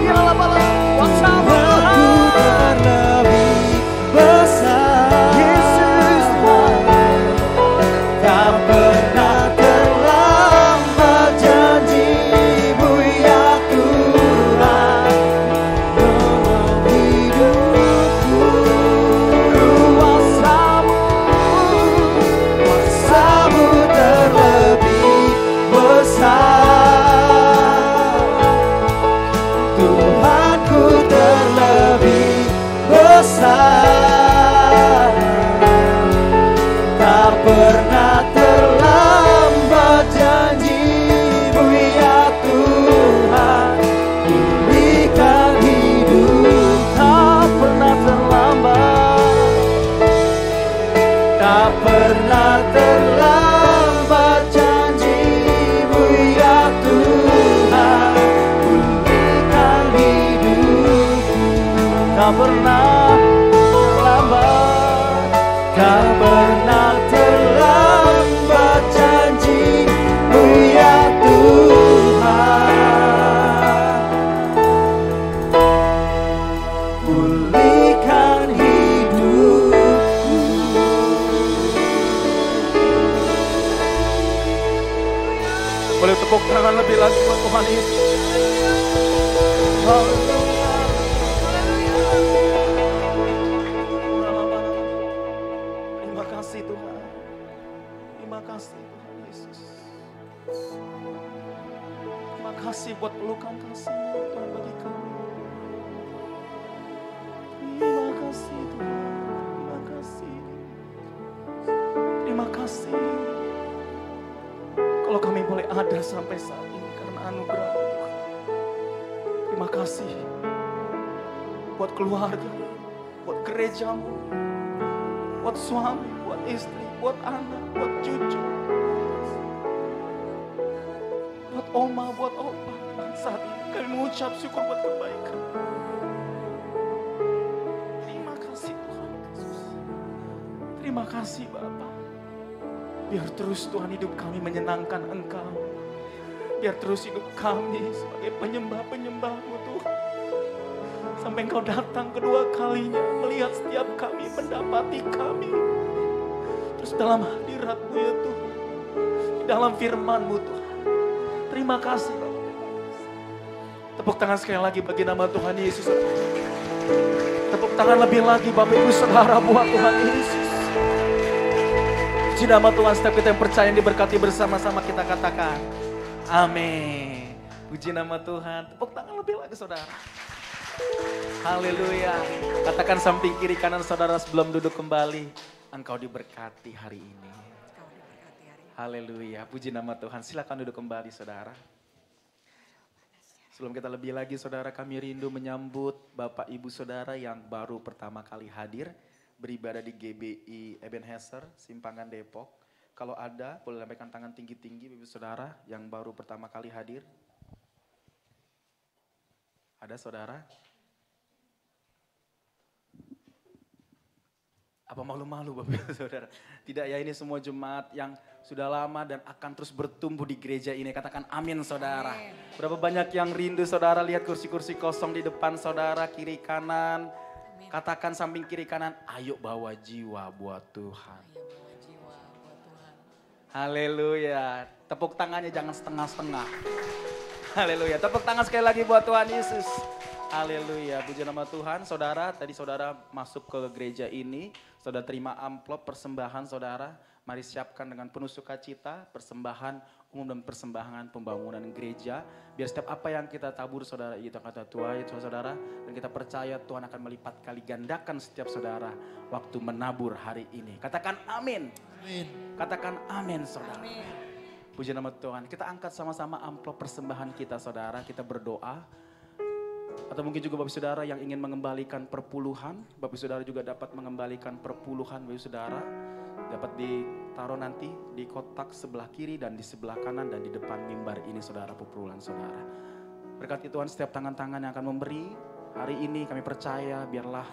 Biarlah balas kuasa-Mu Tuhanku terlebih besar. Yesus Tak pernah terlambat janji-Mu ya Tuhan. Dalam hidupku kuasa-Mu terlebih besar. Tuhanku terlebih besar. Tak pernah terlambat janji-Mu ya Tuhan. Pulihkan hidup. Tak pernah terlambat. Tak pernah terlambat janji-Mu ya Tuhan. Pulihkan hidup. Tak pernah terlambat. Tak pernah terlambat janji-Mu ya Tuhan. Pulihkan hidupku. Boleh tepuk tangan lebih lagi buat Tuhan Yesus. Haleluya. Terima kasih Tuhan. Terima kasih Tuhan Yesus. Terima kasih buat pelukan kasih-Mu Tuhan bagi kami. Terima kasih Tuhan. Terima kasih. Terima kasih. Kalau kami boleh ada sampai saat ini karena anugerah Tuhan. Terima kasih buat keluarga, buat gereja-Mu, buat suami, buat istri, buat anak, buat cucu, buat oma, buat opa. Saat ini kami mengucap syukur buat kebaikan. Terima kasih Tuhan Yesus. Terima kasih Bapa. Biar terus Tuhan hidup kami menyenangkan Engkau. Biar terus hidup kami sebagai penyembah-penyembah-Mu Tuhan. Sampai Engkau datang kedua kalinya melihat setiap kami, mendapati kami. Terus dalam hadirat-Mu ya Tuhan. Di dalam firman-Mu Tuhan. Terima kasih Bapak. Tepuk tangan sekali lagi bagi nama Tuhan Yesus. Tepuk tangan lebih lagi Bapak Ibu Saudara buat Tuhan Yesus. Puji nama Tuhan, setiap kita yang percaya yang diberkati bersama-sama kita katakan amin. Puji nama Tuhan. Tepuk tangan lebih lagi saudara. Haleluya. Katakan samping kiri kanan saudara sebelum duduk kembali. Engkau diberkati hari ini. Haleluya. Puji nama Tuhan. Silakan duduk kembali saudara. Sebelum kita lebih lagi saudara, kami rindu menyambut Bapak Ibu Saudara yang baru pertama kali hadir beribadah di GBI Ebenezer, Simpangan Depok. Kalau ada, boleh lambaikan tangan tinggi-tinggi Ibu Saudara yang baru pertama kali hadir. Ada saudara? Apa malu-malu Bapak Ibu Saudara? Tidak ya, ini semua jemaat yang sudah lama dan akan terus bertumbuh di gereja ini. Katakan amin saudara. Amin. Berapa banyak yang rindu saudara lihat kursi-kursi kosong di depan saudara, kiri kanan. Amin. Katakan samping kiri kanan, ayo bawa jiwa buat Tuhan. Ayo bawa jiwa buat Tuhan. Haleluya. Tepuk tangannya jangan setengah-setengah. Haleluya. Tepuk tangan sekali lagi buat Tuhan Yesus. Haleluya. Puji nama Tuhan. Saudara, tadi saudara masuk ke gereja ini. Saudara terima amplop persembahan saudara. Mari siapkan dengan penuh sukacita persembahan umum dan persembahan pembangunan gereja. Biar setiap apa yang kita tabur saudara itu kata Tuhan itu saudara. Dan kita percaya Tuhan akan melipat kali gandakan setiap saudara waktu menabur hari ini. Katakan amin. Amin. Katakan amin saudara. Amin. Puji nama Tuhan. Kita angkat sama-sama amplop persembahan kita saudara. Kita berdoa. Atau mungkin juga Bapak Saudara yang ingin mengembalikan perpuluhan. Bapak Saudara juga dapat mengembalikan perpuluhan Bapak Saudara. Dapat ditaruh nanti di kotak sebelah kiri dan di sebelah kanan dan di depan mimbar ini saudara perpuluhan saudara. Berkati Tuhan setiap tangan-tangan yang akan memberi. Hari ini kami percaya biarlah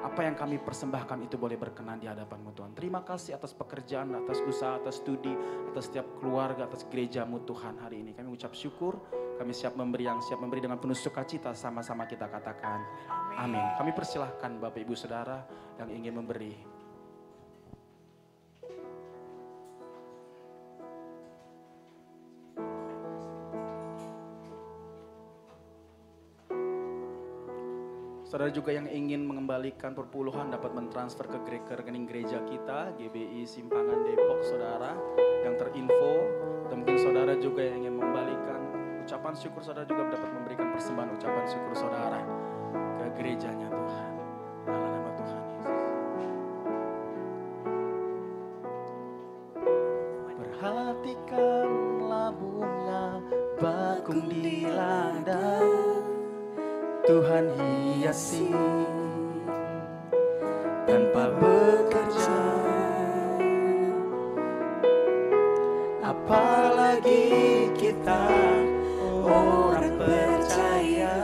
apa yang kami persembahkan itu boleh berkenan di hadapan-Mu Tuhan. Terima kasih atas pekerjaan, atas usaha, atas studi, atas setiap keluarga, atas gereja-Mu Tuhan hari ini. Kami ucap syukur, kami siap memberi, yang siap memberi dengan penuh sukacita, sama-sama kita katakan amin. Kami persilahkan Bapak Ibu Saudara yang ingin memberi. Saudara juga yang ingin mengembalikan perpuluhan dapat mentransfer ke rekening gereja kita, GBI Simpangan Depok, saudara yang terinfo. Dan mungkin saudara juga yang ingin mengembalikan ucapan syukur, saudara juga dapat memberikan persembahan ucapan syukur saudara ke gerejanya Tuhan. Dalam nama Tuhan Yesus. Perhatikanlah bunga bakung di ladang, Tuhan hiasi tanpa bekerja. Apalagi kita orang percaya,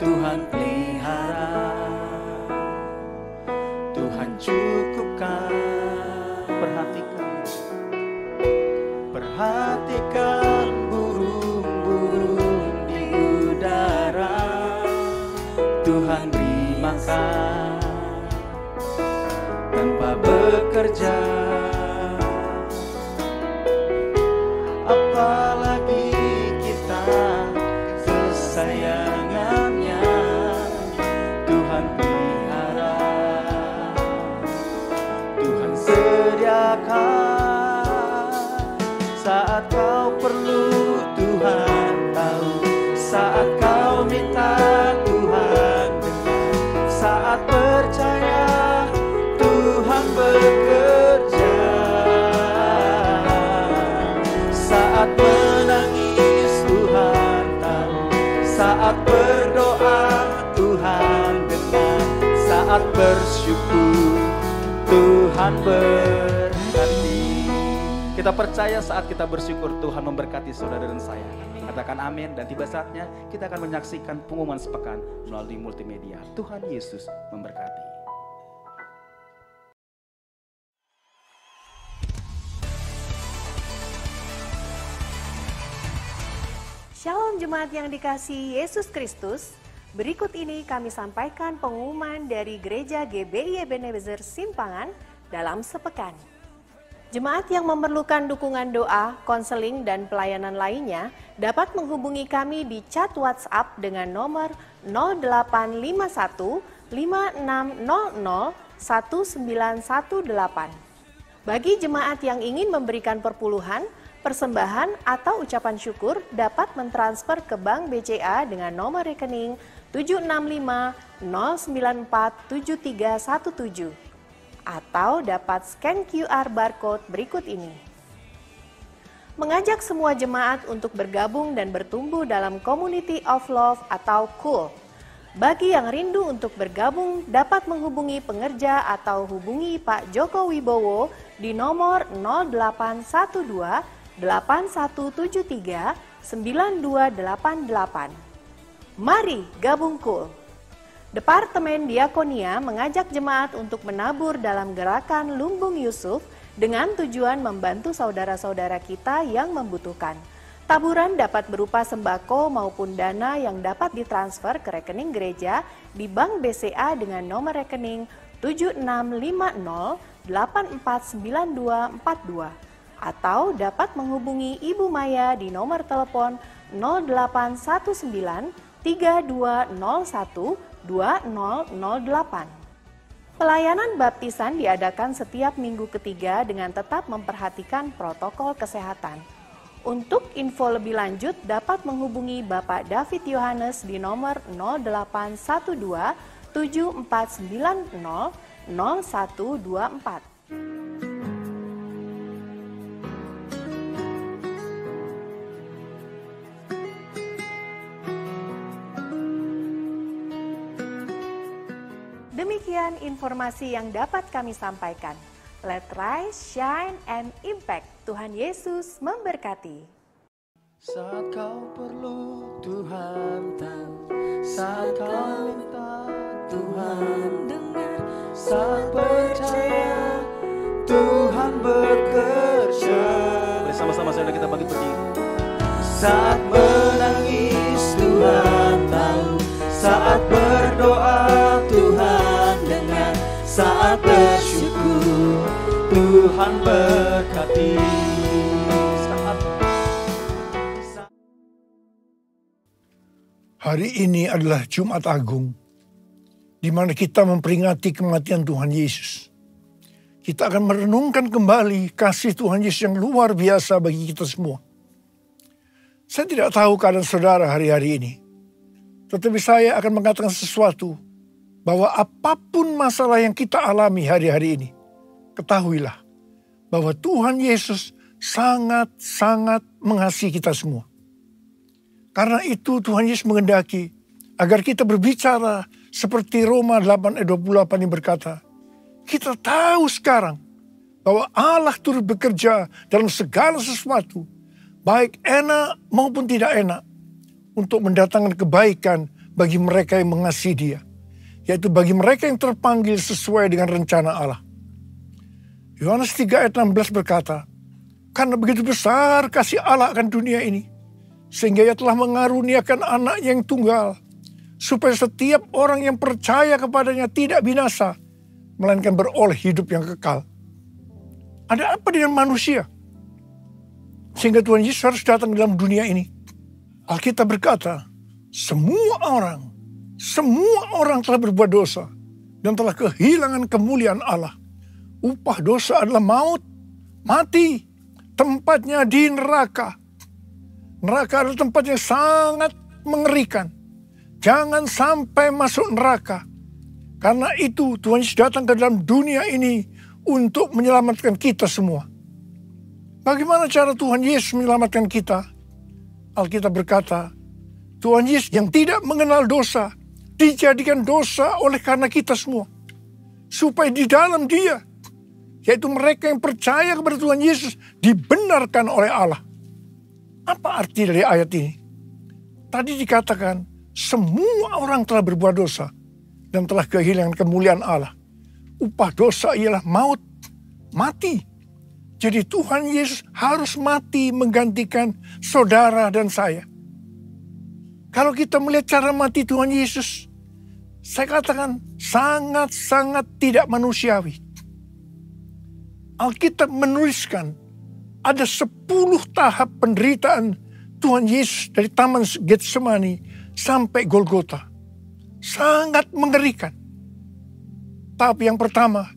Tuhan pelihara, Tuhan cukupkan. Perhatikan burung-burung di udara, Tuhan beri makan tanpa bekerja. Apalagi kita kesayangannya, Tuhan pelihara, Tuhan sediakan. Saat kau perlu, Tuhan tahu. Saat kau minta, Tuhan dengar. Saat percaya, Tuhan bekerja. Saat menangis, Tuhan tahu. Saat berdoa, Tuhan dengar. Saat bersyukur, Tuhan berkati. Kita percaya saat kita bersyukur Tuhan memberkati saudara dan saya. Katakan amin, dan tiba saatnya kita akan menyaksikan pengumuman sepekan melalui multimedia. Tuhan Yesus memberkati. Shalom jemaat yang dikasihi Yesus Kristus. Berikut ini kami sampaikan pengumuman dari Gereja GBI Ebenezer Simpangan dalam sepekan. Jemaat yang memerlukan dukungan doa, konseling, dan pelayanan lainnya dapat menghubungi kami di chat WhatsApp dengan nomor 0851 5600 1918. Bagi jemaat yang ingin memberikan perpuluhan, persembahan, atau ucapan syukur dapat mentransfer ke Bank BCA dengan nomor rekening 765 094 7317. Atau dapat scan QR barcode berikut ini. Mengajak semua jemaat untuk bergabung dan bertumbuh dalam Community of Love atau KUL. Bagi yang rindu untuk bergabung dapat menghubungi pengerja atau hubungi Pak Joko Wibowo di nomor 0812 8173 9288. Mari gabung KUL. Departemen Diakonia mengajak jemaat untuk menabur dalam gerakan Lumbung Yusuf dengan tujuan membantu saudara-saudara kita yang membutuhkan. Taburan dapat berupa sembako maupun dana yang dapat ditransfer ke rekening gereja di Bank BCA dengan nomor rekening 7650 849242 atau dapat menghubungi Ibu Maya di nomor telepon 0819 3201 2008. Pelayanan baptisan diadakan setiap minggu ketiga dengan tetap memperhatikan protokol kesehatan. Untuk info lebih lanjut dapat menghubungi Bapak David Yohanes di nomor 0812 7490 0124. Demikian informasi yang dapat kami sampaikan. Let rise, shine, and impact. Tuhan Yesus memberkati. Saat kau perlu, Tuhan tahu. Saat kau minta, Tuhan saat percaya Tuhan bekerja. Bersama-sama saudara kita bangkit berdiri. Saat menangis Tuhan tahu, saat berdoa Tuhan dengar, saat bersyukur Tuhan berkati. Hari ini adalah Jumat Agung, di mana kita memperingati kematian Tuhan Yesus. Kita akan merenungkan kembali kasih Tuhan Yesus yang luar biasa bagi kita semua. Saya tidak tahu keadaan saudara hari-hari ini, tetapi saya akan mengatakan sesuatu, bahwa apapun masalah yang kita alami hari-hari ini, ketahuilah bahwa Tuhan Yesus sangat-sangat mengasihi kita semua. Karena itu Tuhan Yesus menghendaki agar kita berbicara seperti Roma 8 ayat 28 yang berkata, kita tahu sekarang bahwa Allah turut bekerja dalam segala sesuatu, baik enak maupun tidak enak, untuk mendatangkan kebaikan bagi mereka yang mengasihi Dia, yaitu bagi mereka yang terpanggil sesuai dengan rencana Allah. Yohanes 3 ayat 16 berkata, karena begitu besar kasih Allah akan dunia ini, sehingga Ia telah mengaruniakan anak yang tunggal, supaya setiap orang yang percaya kepadanya tidak binasa, melainkan beroleh hidup yang kekal. Ada apa dengan manusia sehingga Tuhan Yesus harus datang dalam dunia ini? Alkitab berkata, semua orang telah berbuat dosa dan telah kehilangan kemuliaan Allah. Upah dosa adalah maut, mati, tempatnya di neraka. Neraka adalah tempat yang sangat mengerikan. Jangan sampai masuk neraka. Karena itu Tuhan Yesus datang ke dalam dunia ini untuk menyelamatkan kita semua. Bagaimana cara Tuhan Yesus menyelamatkan kita? Alkitab berkata, Tuhan Yesus yang tidak mengenal dosa, dijadikan dosa oleh karena kita semua. Supaya di dalam Dia, yaitu mereka yang percaya kepada Tuhan Yesus, dibenarkan oleh Allah. Apa arti dari ayat ini? Tadi dikatakan, semua orang telah berbuat dosa dan telah kehilangan kemuliaan Allah. Upah dosa ialah maut, mati. Jadi Tuhan Yesus harus mati menggantikan saudara dan saya. Kalau kita melihat cara mati Tuhan Yesus, saya katakan sangat-sangat tidak manusiawi. Alkitab menuliskan ada 10 tahap penderitaan Tuhan Yesus dari Taman Getsemani sampai Golgota. Sangat mengerikan. Tahap yang pertama,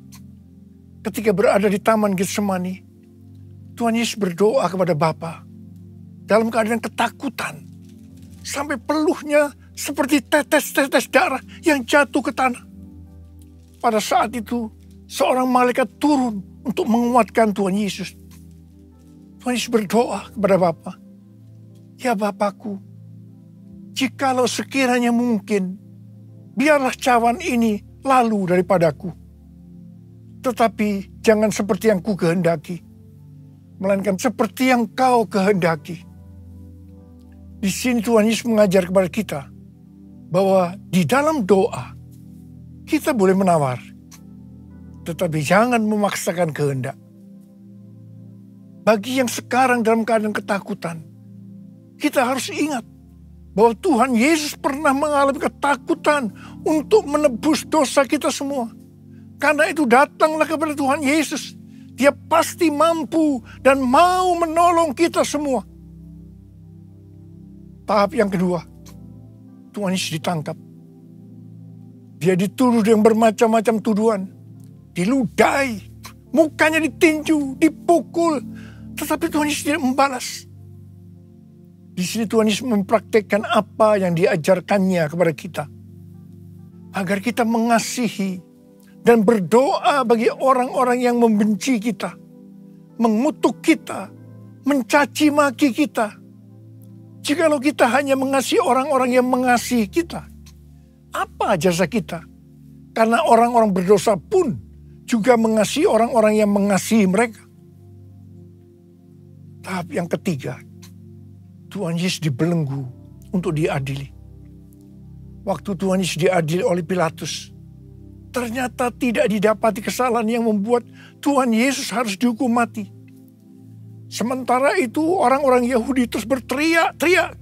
ketika berada di Taman Getsemani, Tuhan Yesus berdoa kepada Bapa dalam keadaan ketakutan. Sampai peluhnya seperti tetes-tetes darah yang jatuh ke tanah. Pada saat itu, seorang malaikat turun untuk menguatkan Tuhan Yesus. Tuhan Yesus berdoa kepada Bapa, ya Bapakku, jikalau sekiranya mungkin, biarlah cawan ini lalu daripadaku. Tetapi jangan seperti yang ku kehendaki, melainkan seperti yang kau kehendaki. Di sini Tuhan Yesus mengajar kepada kita bahwa di dalam doa kita boleh menawar, tetapi jangan memaksakan kehendak. Bagi yang sekarang dalam keadaan ketakutan, kita harus ingat bahwa Tuhan Yesus pernah mengalami ketakutan untuk menebus dosa kita semua. Karena itu datanglah kepada Tuhan Yesus. Dia pasti mampu dan mau menolong kita semua. Tahap yang kedua, Tuhan Yesus ditangkap. Dia dituduh dengan bermacam-macam tuduhan. Diludahi, mukanya ditinju, dipukul. Tetapi Tuhan Yesus tidak membalas. Di sini Tuhan Yesus mempraktikkan apa yang diajarkannya kepada kita. Agar kita mengasihi dan berdoa bagi orang-orang yang membenci kita. Mengutuk kita, mencaci maki kita. Jikalau kita hanya mengasihi orang-orang yang mengasihi kita, apa jasa kita? Karena orang-orang berdosa pun juga mengasihi orang-orang yang mengasihi mereka. Tahap yang ketiga, Tuhan Yesus dibelenggu untuk diadili. Waktu Tuhan Yesus diadili oleh Pilatus, ternyata tidak didapati kesalahan yang membuat Tuhan Yesus harus dihukum mati. Sementara itu orang-orang Yahudi terus berteriak-teriak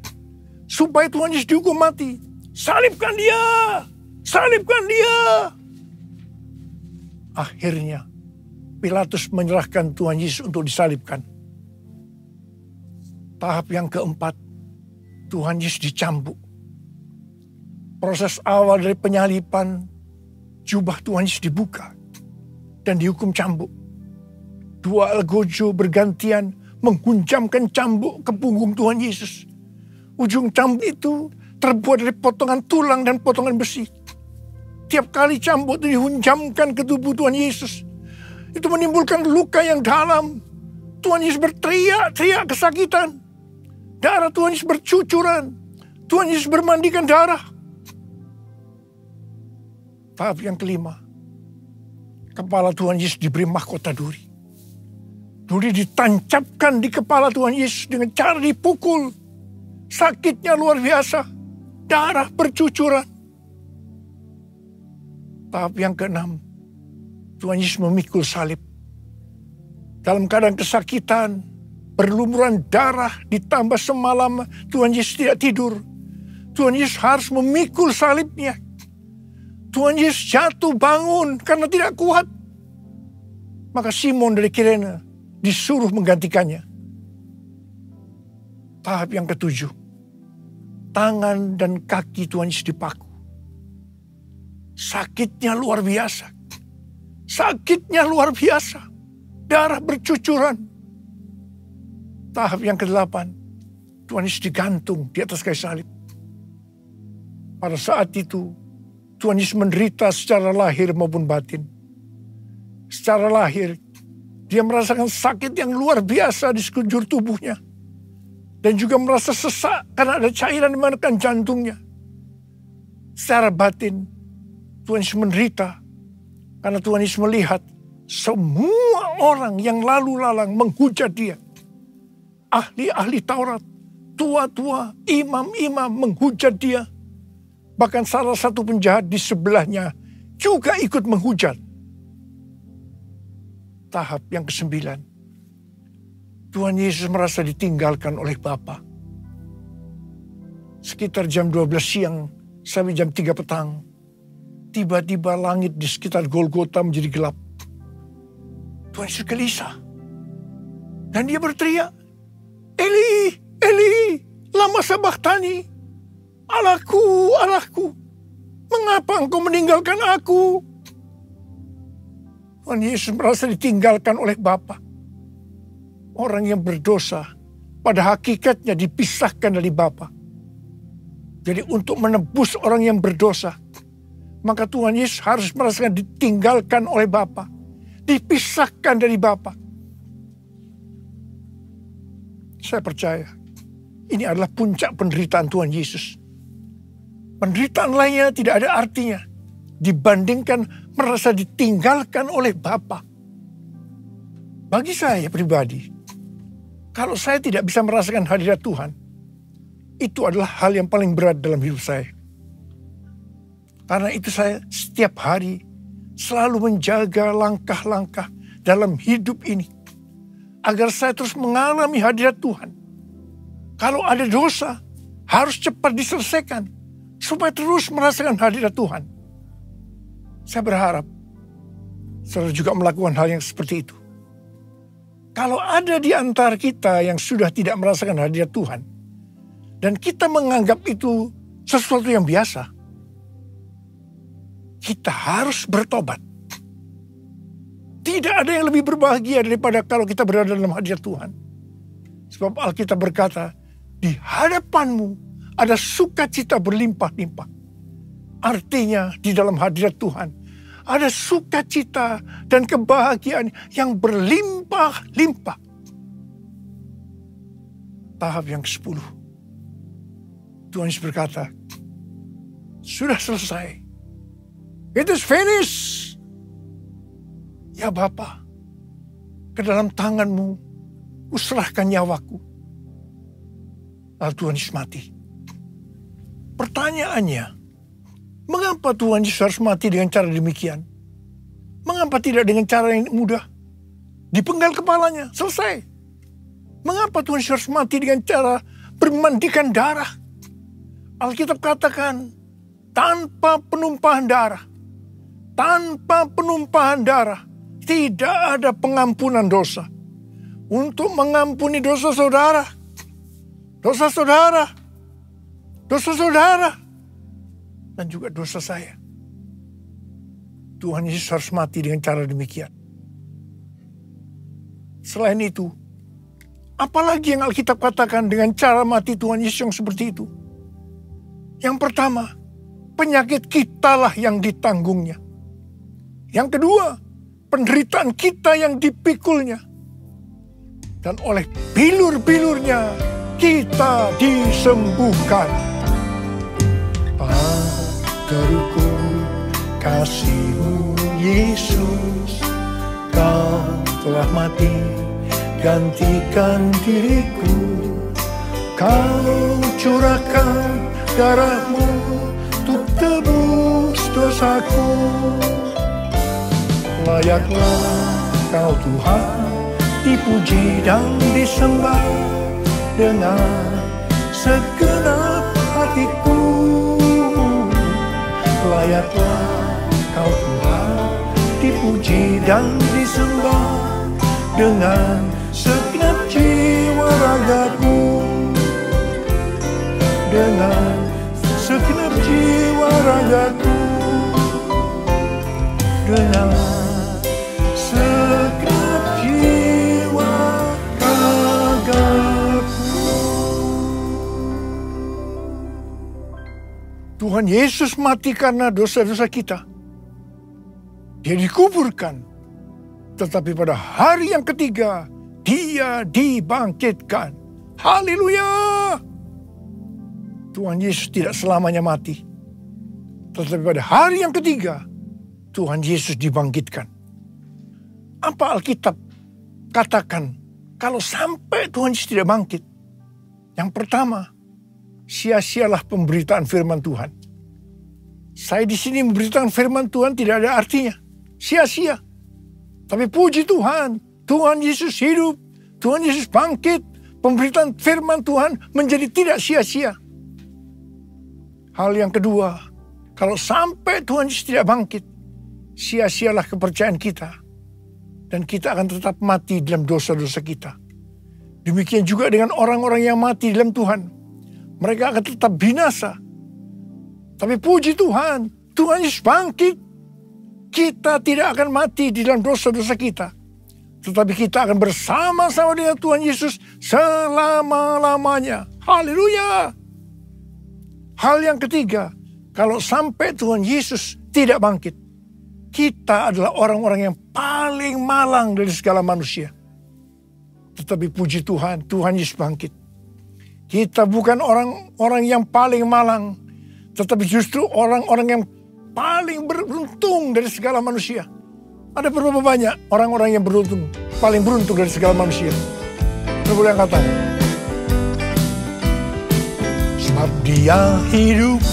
supaya Tuhan Yesus dihukum mati. Salibkan dia! Salibkan dia! Akhirnya Pilatus menyerahkan Tuhan Yesus untuk disalibkan. Tahap yang keempat, Tuhan Yesus dicambuk. Proses awal dari penyaliban, jubah Tuhan Yesus dibuka dan dihukum cambuk. Dua algojo bergantian menghunjamkan cambuk ke punggung Tuhan Yesus. Ujung cambuk itu terbuat dari potongan tulang dan potongan besi. Tiap kali cambuk itu dihunjamkan ke tubuh Tuhan Yesus, itu menimbulkan luka yang dalam. Tuhan Yesus berteriak-teriak kesakitan. Darah Tuhan Yesus bercucuran. Tuhan Yesus bermandikan darah. Tahap yang kelima, kepala Tuhan Yesus diberi mahkota duri. Duri ditancapkan di kepala Tuhan Yesus dengan cara dipukul. Sakitnya luar biasa. Darah bercucuran. Tahap yang keenam, Tuhan Yesus memikul salib. Dalam keadaan kesakitan, berlumuran darah, ditambah semalam Tuhan Yesus tidak tidur. Tuhan Yesus harus memikul salibnya. Tuhan Yesus jatuh bangun karena tidak kuat. Maka Simon dari Kirene disuruh menggantikannya. Tahap yang ketujuh, tangan dan kaki Tuhan Yesus dipaku. Sakitnya luar biasa. Sakitnya luar biasa. Darah bercucuran. Tahap yang ke-8, Tuhan Yesus digantung di atas kayu salib. Pada saat itu, Tuhan Yesus menderita secara lahir maupun batin. Secara lahir, dia merasakan sakit yang luar biasa di sekujur tubuhnya. Dan juga merasa sesak karena ada cairan di menekan jantungnya. Secara batin, Tuhan Yesus menderita karena Tuhan Yesus melihat semua orang yang lalu lalang menghujat dia. Ahli-ahli Taurat, tua-tua, imam-imam menghujat dia. Bahkan salah satu penjahat di sebelahnya juga ikut menghujat. Tahap yang ke-9, Tuhan Yesus merasa ditinggalkan oleh Bapa. Sekitar jam 12 siang sampai jam 3 petang, tiba-tiba langit di sekitar Golgota menjadi gelap. Tuhan Yesus gelisah. Dan dia berteriak, Eli, Eli, lama sabachthani. Allahku, Allahku, mengapa engkau meninggalkan aku? Tuhan Yesus merasa ditinggalkan oleh Bapa. Orang yang berdosa pada hakikatnya dipisahkan dari Bapa. Jadi untuk menebus orang yang berdosa, maka Tuhan Yesus harus merasakan ditinggalkan oleh Bapa. Dipisahkan dari Bapa. Saya percaya ini adalah puncak penderitaan Tuhan Yesus. Penderitaan lainnya tidak ada artinya dibandingkan merasa ditinggalkan oleh Bapa. Bagi saya pribadi, kalau saya tidak bisa merasakan hadirat Tuhan, itu adalah hal yang paling berat dalam hidup saya. Karena itu saya setiap hari selalu menjaga langkah-langkah dalam hidup ini. Agar saya terus mengalami hadirat Tuhan. Kalau ada dosa, harus cepat diselesaikan. Supaya terus merasakan hadirat Tuhan. Saya berharap saudara juga melakukan hal yang seperti itu. Kalau ada di antara kita yang sudah tidak merasakan hadirat Tuhan, dan kita menganggap itu sesuatu yang biasa, kita harus bertobat. Tidak ada yang lebih berbahagia daripada kalau kita berada dalam hadirat Tuhan. Sebab Alkitab berkata, di hadapanmu ada sukacita berlimpah-limpah. Artinya di dalam hadirat Tuhan ada sukacita dan kebahagiaan yang berlimpah-limpah. Tahap yang ke-10. Tuhan Yesus berkata, sudah selesai. It is finished. Ya Bapa, ke dalam tanganmu userahkan nyawaku. Lalu Tuhan Yesus mati. Pertanyaannya, Mengapa Tuhan Yesus harus mati dengan cara demikian? Mengapa tidak dengan cara yang mudah? Dipenggal kepalanya, selesai. Mengapa Tuhan Yesus harus mati dengan cara bermandikan darah? Alkitab katakan, tanpa penumpahan darah. Tanpa penumpahan darah, tidak ada pengampunan dosa. Untuk mengampuni dosa saudara, dan juga dosa saya. Tuhan Yesus harus mati dengan cara demikian. Selain itu, apalagi yang Alkitab katakan dengan cara mati Tuhan Yesus yang seperti itu? Yang pertama, penyakit kitalah yang ditanggungnya. Yang kedua, penderitaan kita yang dipikulnya. Dan oleh bilur-bilurnya kita disembuhkan. Padaku kasih-Mu Yesus, Kau telah mati gantikan diriku. Kau curahkan darah-Mu untuk tebus dosaku. Layaklah Kau Tuhan dipuji dan disembah dengan segenap hatiku. Layaklah Kau Tuhan dipuji dan disembah dengan segenap jiwa ragaku. Dengan segenap jiwa ragaku. Dengan segenap jiwa ragaku. Tuhan Yesus mati karena dosa-dosa kita. Dia dikuburkan. Tetapi pada hari yang ketiga, Dia dibangkitkan. Haleluya! Tuhan Yesus tidak selamanya mati. Tetapi pada hari yang ketiga, Tuhan Yesus dibangkitkan. Apa Alkitab katakan kalau sampai Tuhan Yesus tidak bangkit? Yang pertama, sia-sialah pemberitaan firman Tuhan. Saya di sini memberitakan firman Tuhan tidak ada artinya. Sia-sia. Tapi puji Tuhan, Tuhan Yesus hidup, Tuhan Yesus bangkit, pemberitaan firman Tuhan menjadi tidak sia-sia. Hal yang kedua, kalau sampai Tuhan Yesus tidak bangkit, sia-sialah kepercayaan kita. Dan kita akan tetap mati dalam dosa-dosa kita. Demikian juga dengan orang-orang yang mati dalam Tuhan. Mereka akan tetap binasa. Tapi puji Tuhan, Tuhan Yesus bangkit. Kita tidak akan mati di dalam dosa-dosa kita. Tetapi kita akan bersama-sama dengan Tuhan Yesus selama-lamanya. Haleluya! Hal yang ketiga, kalau sampai Tuhan Yesus tidak bangkit, kita adalah orang-orang yang paling malang dari segala manusia. Tetapi puji Tuhan, Tuhan Yesus bangkit. Kita bukan orang-orang yang paling malang, tetapi justru orang-orang yang paling beruntung dari segala manusia. Ada berapa banyak orang-orang yang beruntung, paling beruntung dari segala manusia? Saya boleh angkat. Sebab dia hidup,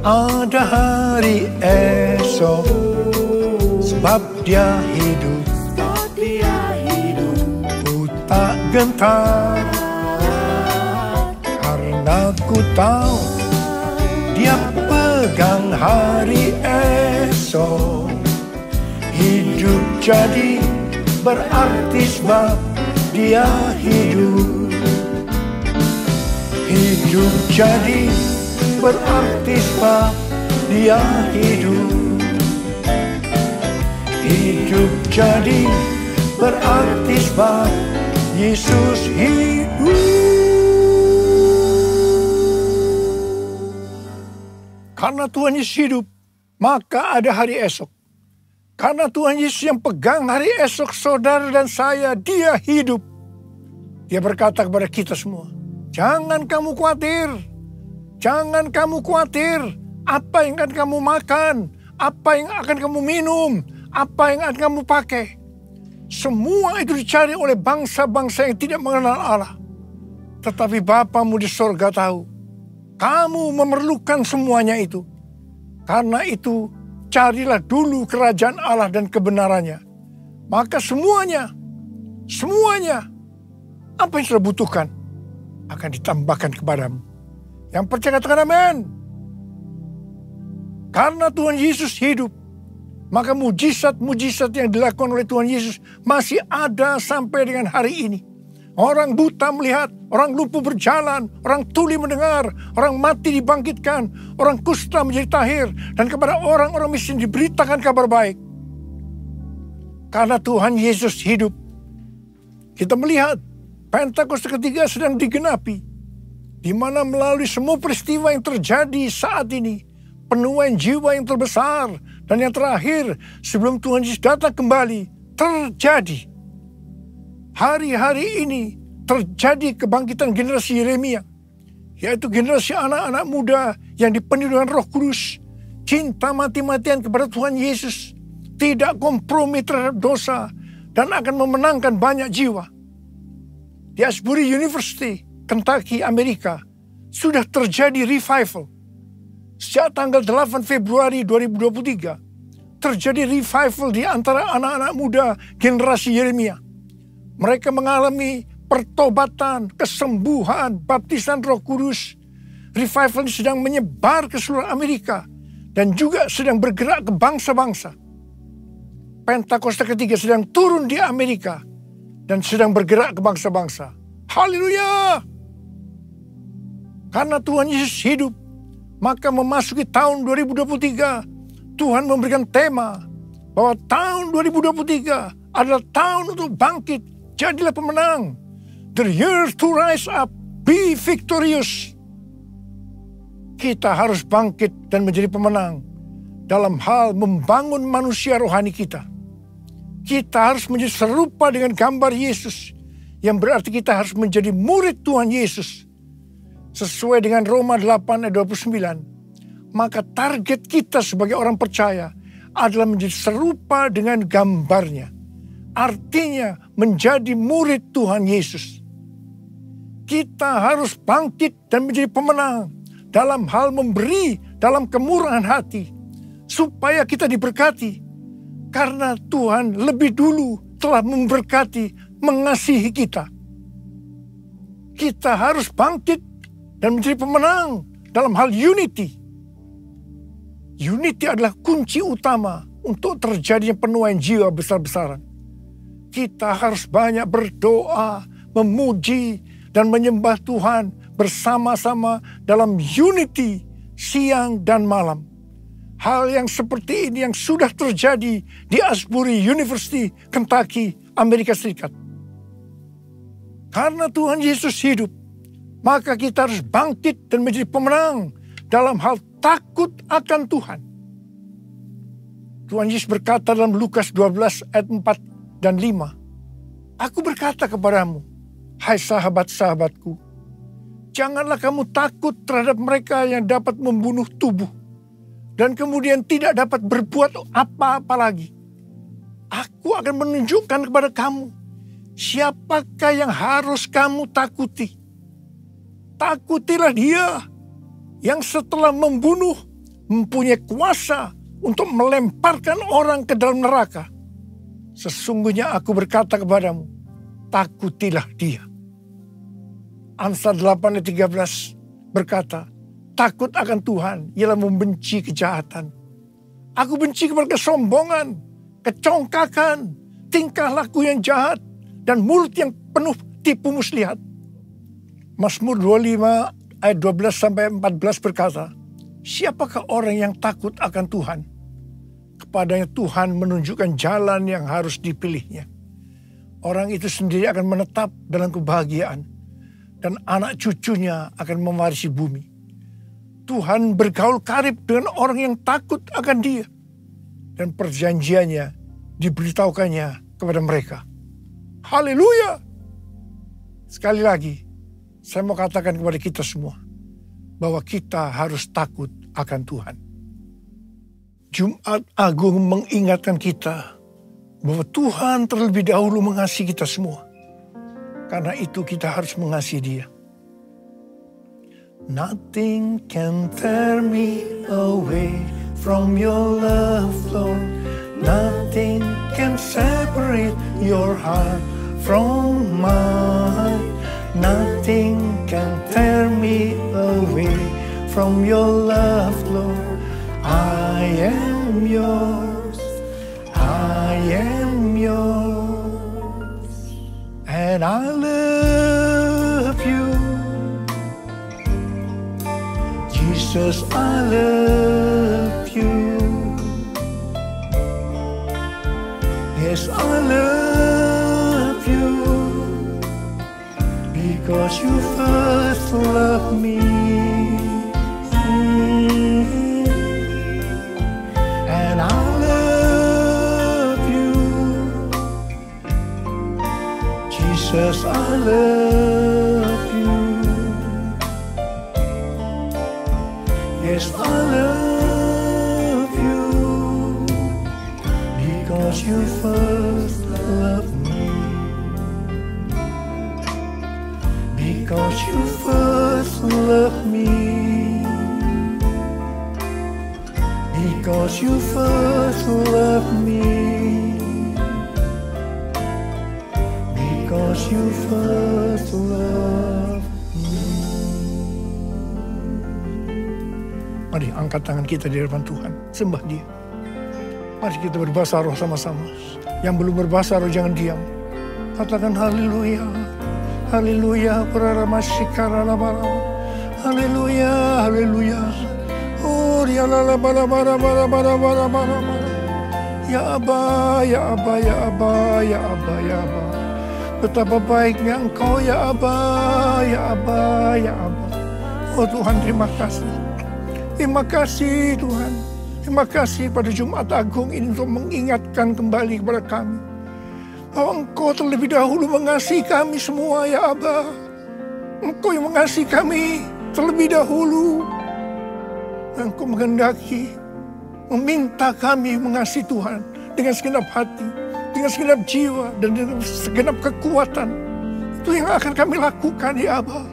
ada hari esok. Sebab dia hidup, ku tak gentar. Karena ku tahu dia pegang hari esok. Hidup jadi berarti sebab dia hidup. Hidup jadi berarti sebab dia hidup. Hidup jadi berarti sebab Yesus hidup. Karena Tuhan Yesus hidup, maka ada hari esok. Karena Tuhan Yesus yang pegang hari esok saudara dan saya, dia hidup. Dia berkata kepada kita semua, jangan kamu khawatir. Jangan kamu khawatir apa yang akan kamu makan, apa yang akan kamu minum, apa yang akan kamu pakai. Semua itu dicari oleh bangsa-bangsa yang tidak mengenal Allah. Tetapi Bapamu di sorga tahu. Kamu memerlukan semuanya itu. Karena itu, carilah dulu kerajaan Allah dan kebenarannya. Maka semuanya, apa yang sudah butuhkan akan ditambahkan kepadamu. Yang percaya katakan amin. Karena Tuhan Yesus hidup, maka mujizat-mujizat yang dilakukan oleh Tuhan Yesus masih ada sampai dengan hari ini. Orang buta melihat, orang lumpuh berjalan, orang tuli mendengar, orang mati dibangkitkan, orang kusta menjadi tahir, dan kepada orang-orang miskin diberitakan kabar baik. Karena Tuhan Yesus hidup, kita melihat Pentakosta ketiga sedang digenapi, di mana melalui semua peristiwa yang terjadi saat ini, penuaian jiwa yang terbesar dan yang terakhir sebelum Tuhan Yesus datang kembali terjadi. Hari-hari ini terjadi kebangkitan generasi Yeremia, yaitu generasi anak-anak muda yang dipenuhi dengan Roh Kudus, cinta mati-matian kepada Tuhan Yesus, tidak kompromi terhadap dosa, dan akan memenangkan banyak jiwa. Di Asbury University, Kentucky, Amerika, sudah terjadi revival. Sejak tanggal 8 Februari 2023, terjadi revival di antara anak-anak muda generasi Yeremia. Mereka mengalami pertobatan, kesembuhan, baptisan Roh Kudus. Revival ini sedang menyebar ke seluruh Amerika dan juga sedang bergerak ke bangsa-bangsa. Pentakosta ketiga sedang turun di Amerika dan sedang bergerak ke bangsa-bangsa. Haleluya! Karena Tuhan Yesus hidup, maka memasuki tahun 2023, Tuhan memberikan tema bahwa tahun 2023 adalah tahun untuk bangkit. Jadilah pemenang. The year to rise up, be victorious. Kita harus bangkit dan menjadi pemenang dalam hal membangun manusia rohani kita. Kita harus menjadi serupa dengan gambar Yesus, yang berarti kita harus menjadi murid Tuhan Yesus. Sesuai dengan Roma 8 ayat 29, maka target kita sebagai orang percaya adalah menjadi serupa dengan gambarnya. Artinya menjadi murid Tuhan Yesus. Kita harus bangkit dan menjadi pemenang dalam hal memberi, dalam kemurahan hati, supaya kita diberkati. Karena Tuhan lebih dulu telah memberkati, mengasihi kita. Kita harus bangkit dan menjadi pemenang dalam hal unity. Unity adalah kunci utama untuk terjadinya penuaian jiwa besar-besaran. Kita harus banyak berdoa, memuji, dan menyembah Tuhan bersama-sama dalam unity siang dan malam. Hal yang seperti ini yang sudah terjadi di Asbury University, Kentucky, Amerika Serikat. Karena Tuhan Yesus hidup, maka kita harus bangkit dan menjadi pemenang dalam hal takut akan Tuhan. Tuhan Yesus berkata dalam Lukas 12 ayat 4 dan 5. Aku berkata kepadamu, hai sahabat-sahabatku, janganlah kamu takut terhadap mereka yang dapat membunuh tubuh dan kemudian tidak dapat berbuat apa-apa lagi. Aku akan menunjukkan kepada kamu siapakah yang harus kamu takuti. Takutilah dia yang setelah membunuh mempunyai kuasa untuk melemparkan orang ke dalam neraka. Sesungguhnya aku berkata kepadamu, takutilah dia. Amsal 8 ayat 13 berkata, takut akan Tuhan ialah membenci kejahatan. Aku benci kepada kesombongan, kecongkakan, tingkah laku yang jahat, dan mulut yang penuh tipu muslihat. Mazmur 25 ayat 12 sampai 14 berkata, siapakah orang yang takut akan Tuhan? Kepadanya Tuhan menunjukkan jalan yang harus dipilihnya. Orang itu sendiri akan menetap dalam kebahagiaan, dan anak cucunya akan mewarisi bumi. Tuhan bergaul karib dengan orang yang takut akan dia, dan perjanjiannya diberitahukannya kepada mereka. Haleluya! Sekali lagi, saya mau katakan kepada kita semua, bahwa kita harus takut akan Tuhan. Jumat Agung mengingatkan kita bahwa Tuhan terlebih dahulu mengasihi kita semua. Karena itu kita harus mengasihi Dia. Nothing can tear me away from your love, Lord. Nothing can separate your heart from mine. Nothing can tear me away from your love, Lord. I am yours. I am yours. And I love you. Jesus, I love you. Yes, I love you. Because you first loved me. And I love you. Jesus, I love you. Yes, I love you. Because you first loved me. Because you first loved me. Because you first loved me. Because you first loved me. Mari angkat tangan kita di hadapan Tuhan, sembah Dia. Mari kita berbahasa roh sama-sama. Yang belum berbahasa roh jangan diam. Katakan haleluya. Haleluya, haleluya, haleluya. Oh, ya la la bara bara bara bara bara bara. Ya Aba, ya Aba, ya Aba, ya Aba, ya Aba. Betapa baiknya Engkau ya Aba, ya Aba, ya Aba. Oh Tuhan, terima kasih. Terima kasih Tuhan. Terima kasih pada Jumat Agung ini untuk mengingatkan kembali kepada kami bahwa Engkau terlebih dahulu mengasihi kami semua ya Aba. Engkau yang mengasihi kami terlebih dahulu. Engkau menghendaki, meminta kami mengasihi Tuhan dengan segenap hati, dengan segenap jiwa, dan dengan segenap kekuatan. Itu yang akan kami lakukan ya Aba.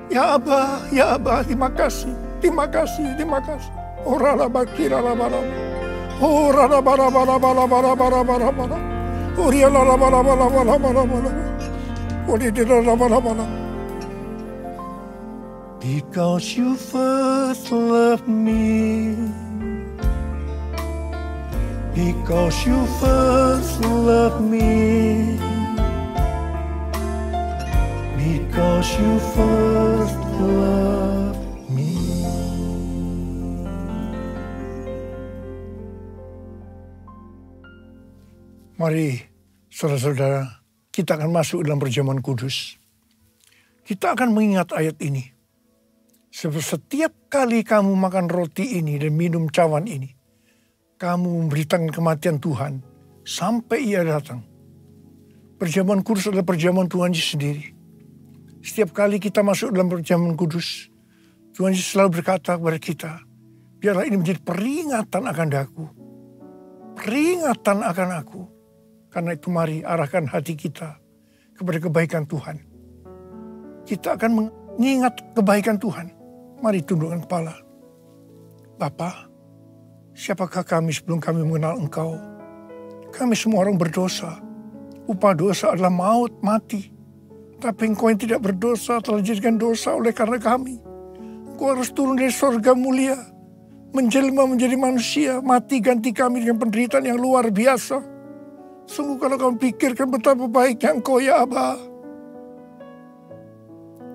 Ya Aba, ya Aba, terima kasih. Terima kasih, terima kasih. Orala bakira la bara. Orala bara bara bara bara bara bara bara. Oriala la bara bara bara bara bara. Oriala la bara bara. Because you first loved me. Because you first loved me. Because you first loved me. Mari, saudara-saudara, kita akan masuk dalam perjamuan kudus. Kita akan mengingat ayat ini. Setiap kali kamu makan roti ini dan minum cawan ini, kamu memberitakan kematian Tuhan sampai Ia datang. Perjamuan kudus adalah perjamuan Tuhan Yesus sendiri. Setiap kali kita masuk dalam perjamuan kudus, Tuhan Yesus selalu berkata kepada kita, biarlah ini menjadi peringatan akan aku. Peringatan akan aku. Karena itu mari arahkan hati kita kepada kebaikan Tuhan. Kita akan mengingat kebaikan Tuhan. Mari tundukkan kepala. Bapa, siapakah kami sebelum kami mengenal Engkau? Kami semua orang berdosa. Upah dosa adalah maut, mati. Tapi Engkau yang tidak berdosa telah dijadikan dosa oleh karena kami. Engkau harus turun dari surga mulia, menjelma menjadi manusia, mati ganti kami dengan penderitaan yang luar biasa. Sungguh kalau kamu pikirkan betapa baiknya Engkau ya Aba.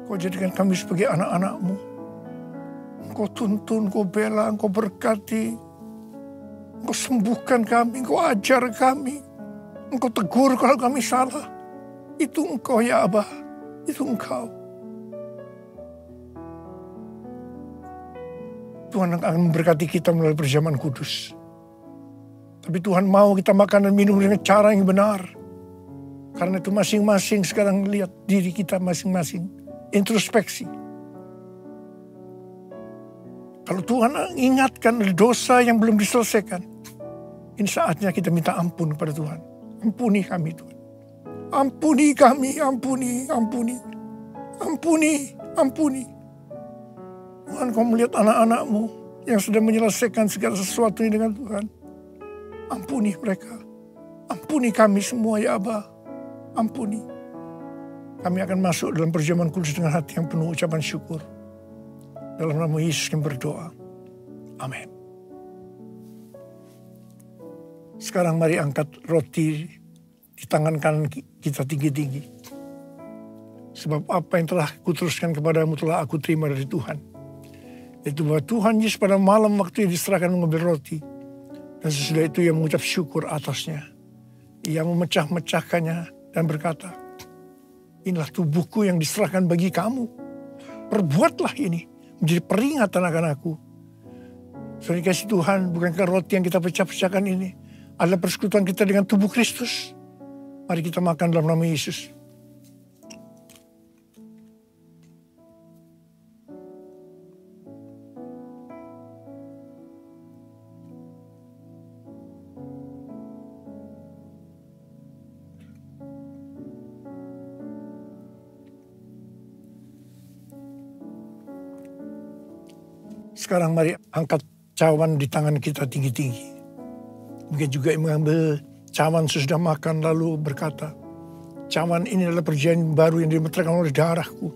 Engkau jadikan kami sebagai anak-anak-Mu. Engkau tuntun, Engkau bela, Engkau berkati. Engkau sembuhkan kami, Engkau ajar kami. Engkau tegur kalau kami salah. Itu Engkau ya Aba. Itu Engkau. Tuhan akan memberkati kita melalui perjamuan kudus. Tapi Tuhan mau kita makan dan minum dengan cara yang benar. Karena itu masing-masing sekarang lihat diri kita masing-masing. Introspeksi. Kalau Tuhan ingatkan dosa yang belum diselesaikan, ini saatnya kita minta ampun kepada Tuhan. Ampuni kami Tuhan. Ampuni kami, ampuni, ampuni. Ampuni, ampuni. Tuhan, Kau melihat anak-anak-Mu yang sedang menyelesaikan segala sesuatunya dengan Tuhan. Ampuni mereka. Ampuni kami semua ya Aba. Ampuni. Kami akan masuk dalam perjamuan kudus dengan hati yang penuh ucapan syukur. Dalam nama Yesus kami berdoa. Amin. Sekarang mari angkat roti di tangan kanan kita tinggi-tinggi. Sebab apa yang telah kuteruskan kepadamu telah aku terima dari Tuhan. Yaitu bahwa Tuhan Yesus pada malam waktu diserahkan mengambil roti. Dan sesudah itu ia mengucap syukur atasnya. Ia memecah-mecahkannya dan berkata, inilah tubuhku yang diserahkan bagi kamu. Perbuatlah ini menjadi peringatan akan aku. Saudara kasih Tuhan, bukankah roti yang kita pecah-pecahkan ini adalah persekutuan kita dengan tubuh Kristus? Mari kita makan dalam nama Yesus. Sekarang mari angkat cawan di tangan kita tinggi-tinggi. Mungkin juga mengambil cawan sesudah makan lalu berkata, cawan ini adalah perjanjian baru yang dimeteraikan oleh darahku.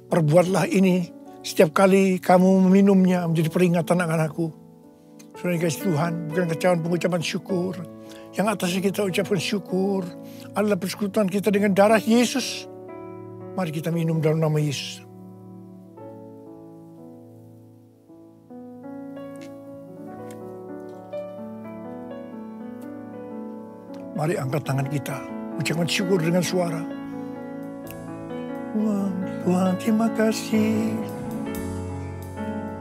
Perbuatlah ini setiap kali kamu meminumnya menjadi peringatan akan aku. Saudara kasih Tuhan, bukan cawan pengucapan syukur. Yang atasnya kita ucapkan syukur adalah persekutuan kita dengan darah Yesus. Mari kita minum dalam nama Yesus. Mari angkat tangan kita, ucapkan syukur dengan suara. Tuhan, terima kasih.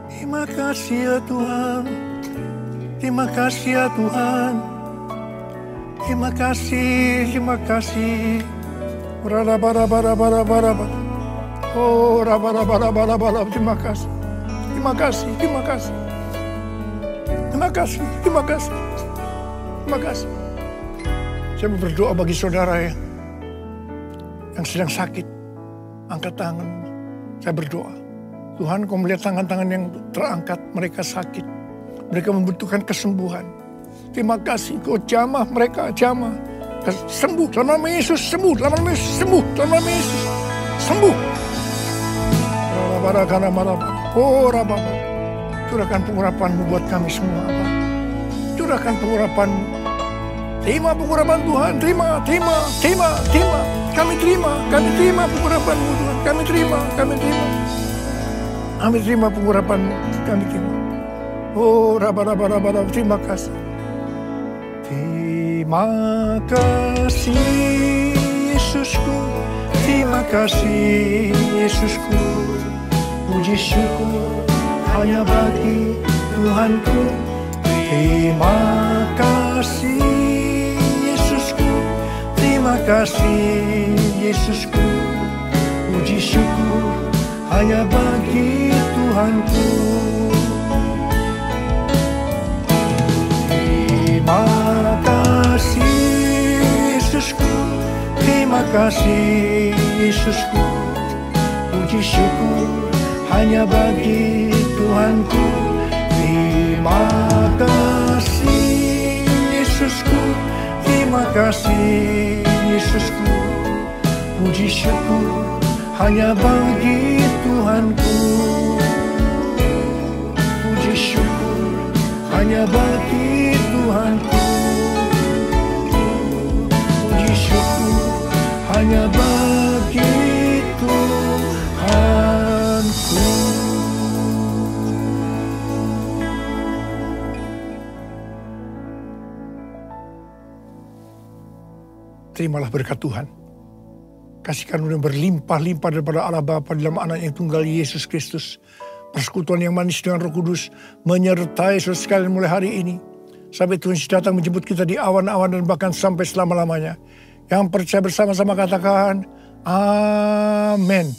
Terima kasih ya Tuhan. Terima kasih ya Tuhan. Terima kasih, terima kasih. Oh, terima kasih. Terima kasih, terima kasih. Terima kasih, terima kasih. Terima kasih. Saya berdoa bagi saudara yang sedang sakit. Angkat tangan. Saya berdoa. Tuhan, Kau melihat tangan-tangan yang terangkat. Mereka sakit. Mereka membutuhkan kesembuhan. Terima kasih. Kau jamah mereka. Jamah. Sembuh. Dalam nama Yesus. Sembuh. Dalam nama Yesus. Sembuh. Dalam nama Yesus. Sembuh. Oh, Rabba. Curahkan pengurapan-Mu buat kami semua. Curahkan pengurapan-Mu. Terima pengurapan Tuhan, terima. Kami terima pengurapan-Mu Tuhan. Kami terima. Kami terima pengurapan-Mu, kami terima. Oh, Rabba, terima kasih. Terima kasih Yesusku, terima kasih Yesusku. Puji syukur hanya bagi Tuhanku. Terima kasih Yesusku, terima kasih Yesusku. Puji syukur hanya bagi Tuhanku. Terima kasih Yesusku, terima kasih Yesusku. Puji syukur hanya bagi Tuhanku. Terima kasih Yesusku, terima kasih Yesusku. Puji syukur hanya bagi Tuhanku. Puji syukur hanya bagi Tuhanku. Puji syukur hanya bagi Tuhanku. Terimalah berkat Tuhan. Kasih karunia berlimpah-limpah daripada Allah Bapa dalam anak yang tunggal Yesus Kristus. Persekutuan yang manis dengan Roh Kudus menyertai saudara sekalian mulai hari ini. Sampai Tuhan datang menjemput kita di awan-awan dan bahkan sampai selama-lamanya. Yang percaya bersama-sama katakan, Amin.